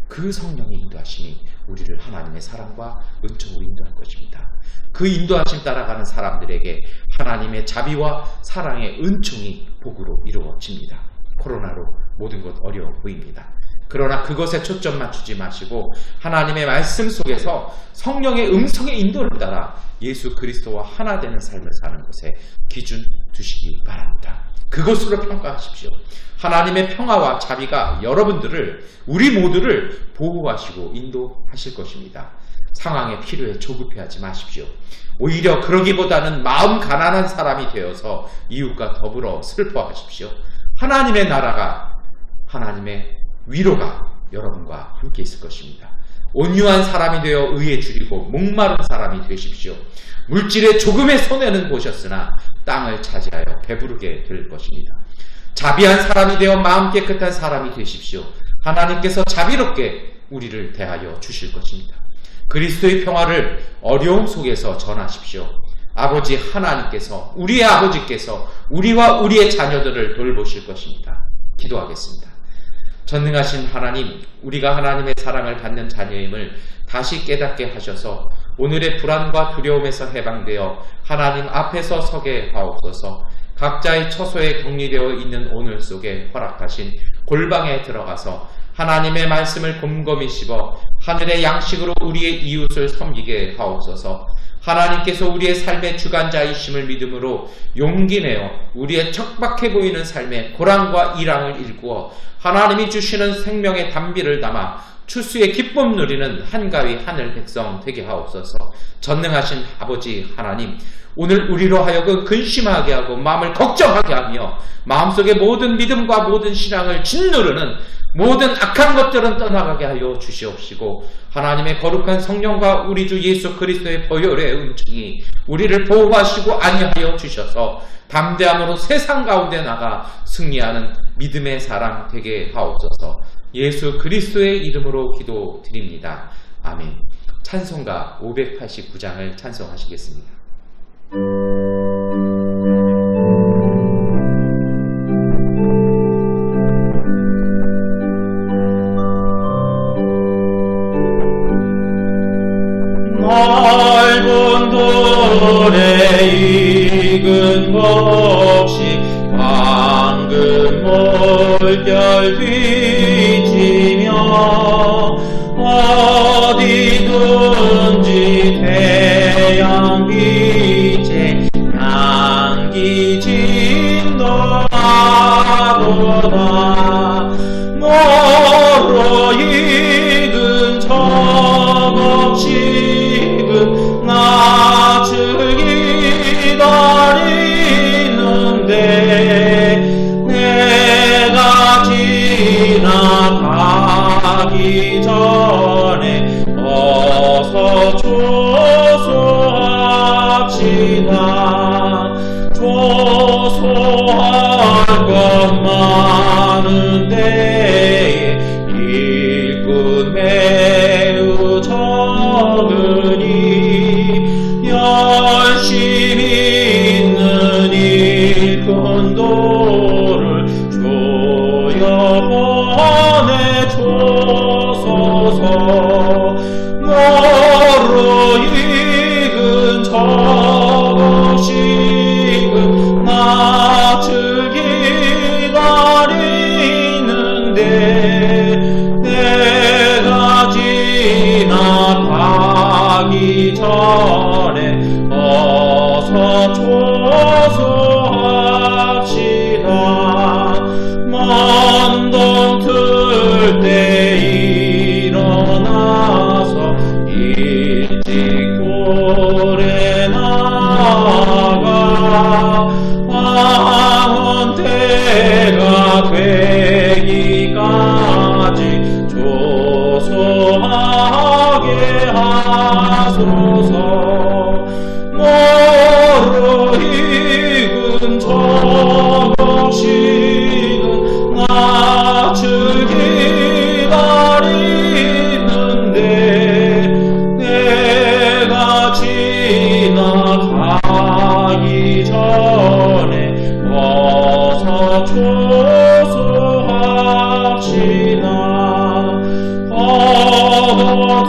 그 성령의 인도하심이 우리를 하나님의 사랑과 은총으로 인도할 것입니다. 그 인도하심 따라가는 사람들에게 하나님의 자비와 사랑의 은총이 복으로 이루어집니다. 코로나로 모든 것 어려워 보입니다. 그러나 그것에 초점 맞추지 마시고 하나님의 말씀 속에서 성령의 음성의 인도를 따라 예수 그리스도와 하나 되는 삶을 사는 것에 기준 두시기 바랍니다. 그것으로 평가하십시오. 하나님의 평화와 자비가 여러분들을, 우리 모두를 보호하시고 인도하실 것입니다. 상황의 필요에 조급해하지 마십시오. 오히려 그러기보다는 마음 가난한 사람이 되어서 이웃과 더불어 슬퍼하십시오. 하나님의 나라가, 하나님의 위로가 여러분과 함께 있을 것입니다. 온유한 사람이 되어 의에 줄이고 목마른 사람이 되십시오. 물질의 조금의 손해는 보셨으나 땅을 차지하여 배부르게 될 것입니다. 자비한 사람이 되어 마음 깨끗한 사람이 되십시오. 하나님께서 자비롭게 우리를 대하여 주실 것입니다. 그리스도의 평화를 어려움 속에서 전하십시오. 아버지 하나님께서, 우리의 아버지께서 우리와 우리의 자녀들을 돌보실 것입니다. 기도하겠습니다. 전능하신 하나님, 우리가 하나님의 사랑을 받는 자녀임을 다시 깨닫게 하셔서 오늘의 불안과 두려움에서 해방되어 하나님 앞에서 서게 하옵소서. 각자의 처소에 격리되어 있는 오늘 속에 허락하신 골방에 들어가서 하나님의 말씀을 곰곰이 씹어 하늘의 양식으로 우리의 이웃을 섬기게 하옵소서. 하나님께서 우리의 삶의 주관자이심을 믿음으로 용기 내어 우리의 척박해 보이는 삶에 고랑과 이랑을 일구어 하나님이 주시는 생명의 담비를 담아 추수의 기쁨 누리는 한가위 하늘 백성 되게 하옵소서. 전능하신 아버지 하나님, 오늘 우리로 하여금 근심하게 하고 마음을 걱정하게 하며 마음속의 모든 믿음과 모든 신앙을 짓누르는 모든 악한 것들은 떠나가게 하여 주시옵시고 하나님의 거룩한 성령과 우리 주 예수 그리스도의 보혈의 은총이 우리를 보호하시고 안위하여 주셔서 담대함으로 세상 가운데 나가 승리하는 믿음의 사람 되게 하옵소서. 예수 그리스도의 이름으로 기도드립니다. 아멘. 찬송가 589장을 찬송하시겠습니다. 넓은 돌에 익은 법시 황금 물결 비치며 어디든지 태양 빛에 향기 진동하도다. 모로 익은 저곡식은 낯을 기다리는데 내가 지나가기 전에 어서 조소합시다. 조소할 것 많은데 일꾼 매우 적으니 열심히 있는 일꾼도를 조여 보내줘소서. 모로 익은 저곡식은 낯을 기다리는데 내가 지나가기 전에 어서 조소합시다. 먼동 틀 때 일어나서 일찍 돌에 나가 황혼 때가 되기까지 조소하게 하소서. 모로 익은 저곡식은 낯을 기다리는데 내가 지나가기 전에 어서 조소합시다.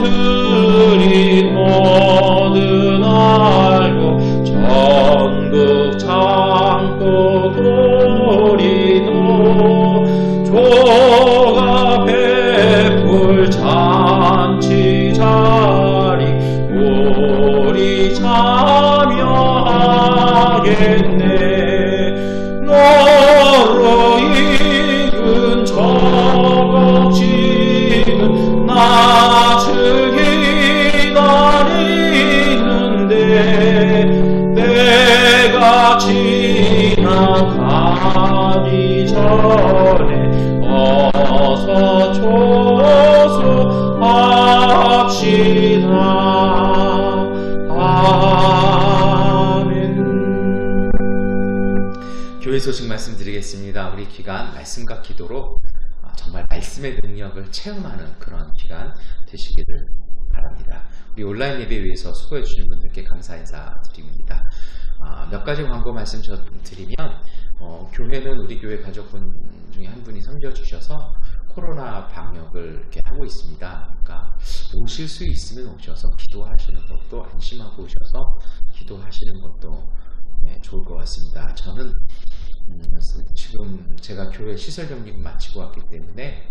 허들이 뭐든 알고 전국 창고 도리도 조가 베풀 잔치 자리 우리 참여하겠네. 너로 익은 저곡식은 낯을 기다리는데 내가 지나가기 전에 어서 조소합시다. 아멘. 교회 소식 말씀드리겠습니다. 우리 기간 말씀과 기도로 정말 말씀의 능력을 체험하는 그런 기간 되시기를 바랍니다. 우리 온라인 예배 위해서 수고해 주신 분들께 감사 인사드립니다. 몇 가지 광고 말씀 드리면 교회는 우리 교회 가족분 중에 한 분이 섬겨주셔서 코로나 방역을 이렇게 하고 있습니다. 그러니까 오실 수 있으면 오셔서 기도하시는 것도 안심하고 오셔서 기도하시는 것도 좋을 것 같습니다. 저는 지금 제가 교회 시설 정립 마치고 왔기 때문에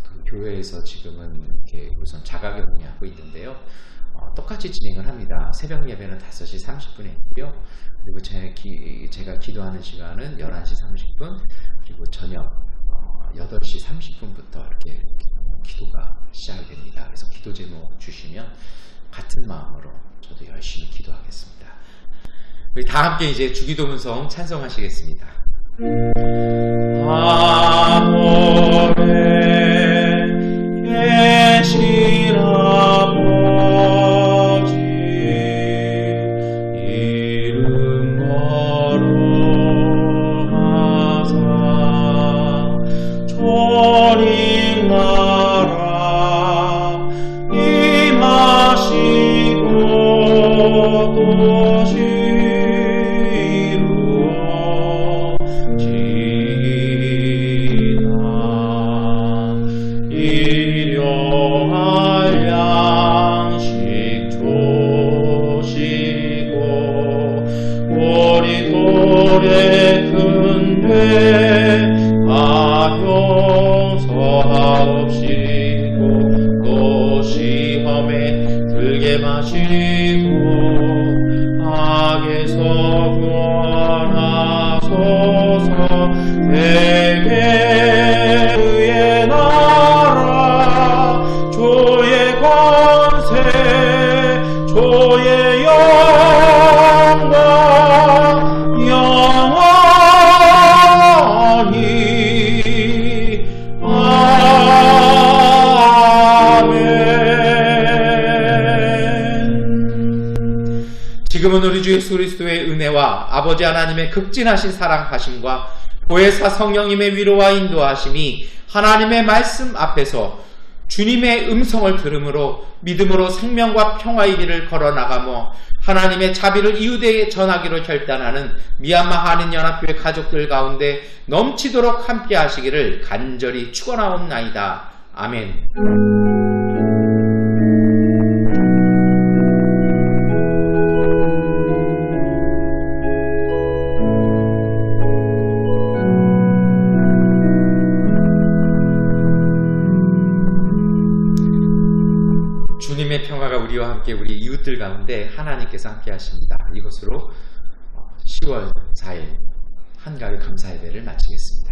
그 교회에서 지금은 이렇게 우선 자가격리 하고 있는데요. 똑같이 진행을 합니다. 새벽 예배는 5시 30분에 있고요. 그리고 제가 기도하는 시간은 11시 30분, 그리고 저녁 8시 30분부터 이렇게 기도가 시작됩니다. 그래서 기도 제목 주시면 같은 마음으로 저도 열심히 기도하겠습니다. 우리 다 함께 이제 주기도문성 찬송하시겠습니다. 하늘에 계신 아버지 이름 거룩하사 조림 나라 임하시고 도시 일용할 양식 주시고 우리 돌에 큰죄 다 용서하옵시고 또 시험에 들게 마시고 악에서 구원하소서. 내게 그의 나라 주의 권세 주의 영광 영원히 아멘. 지금은 우리 주 예수 그리스도의 은혜와 아버지 하나님의 극진하신 사랑하심과 보혜사 성령님의 위로와 인도하심이 하나님의 말씀 앞에서 주님의 음성을 들음으로 믿음으로 생명과 평화의 길을 걸어나가며 하나님의 자비를 이웃에게 전하기로 결단하는 미얀마 한인연합교회 가족들 가운데 넘치도록 함께 하시기를 간절히 축원하옵나이다. 아멘. 주님의 평화가 우리와 함께 우리 이웃들 가운데 하나님께서 함께 하십니다. 이것으로 10월 4일 한가위 감사예배를 마치겠습니다.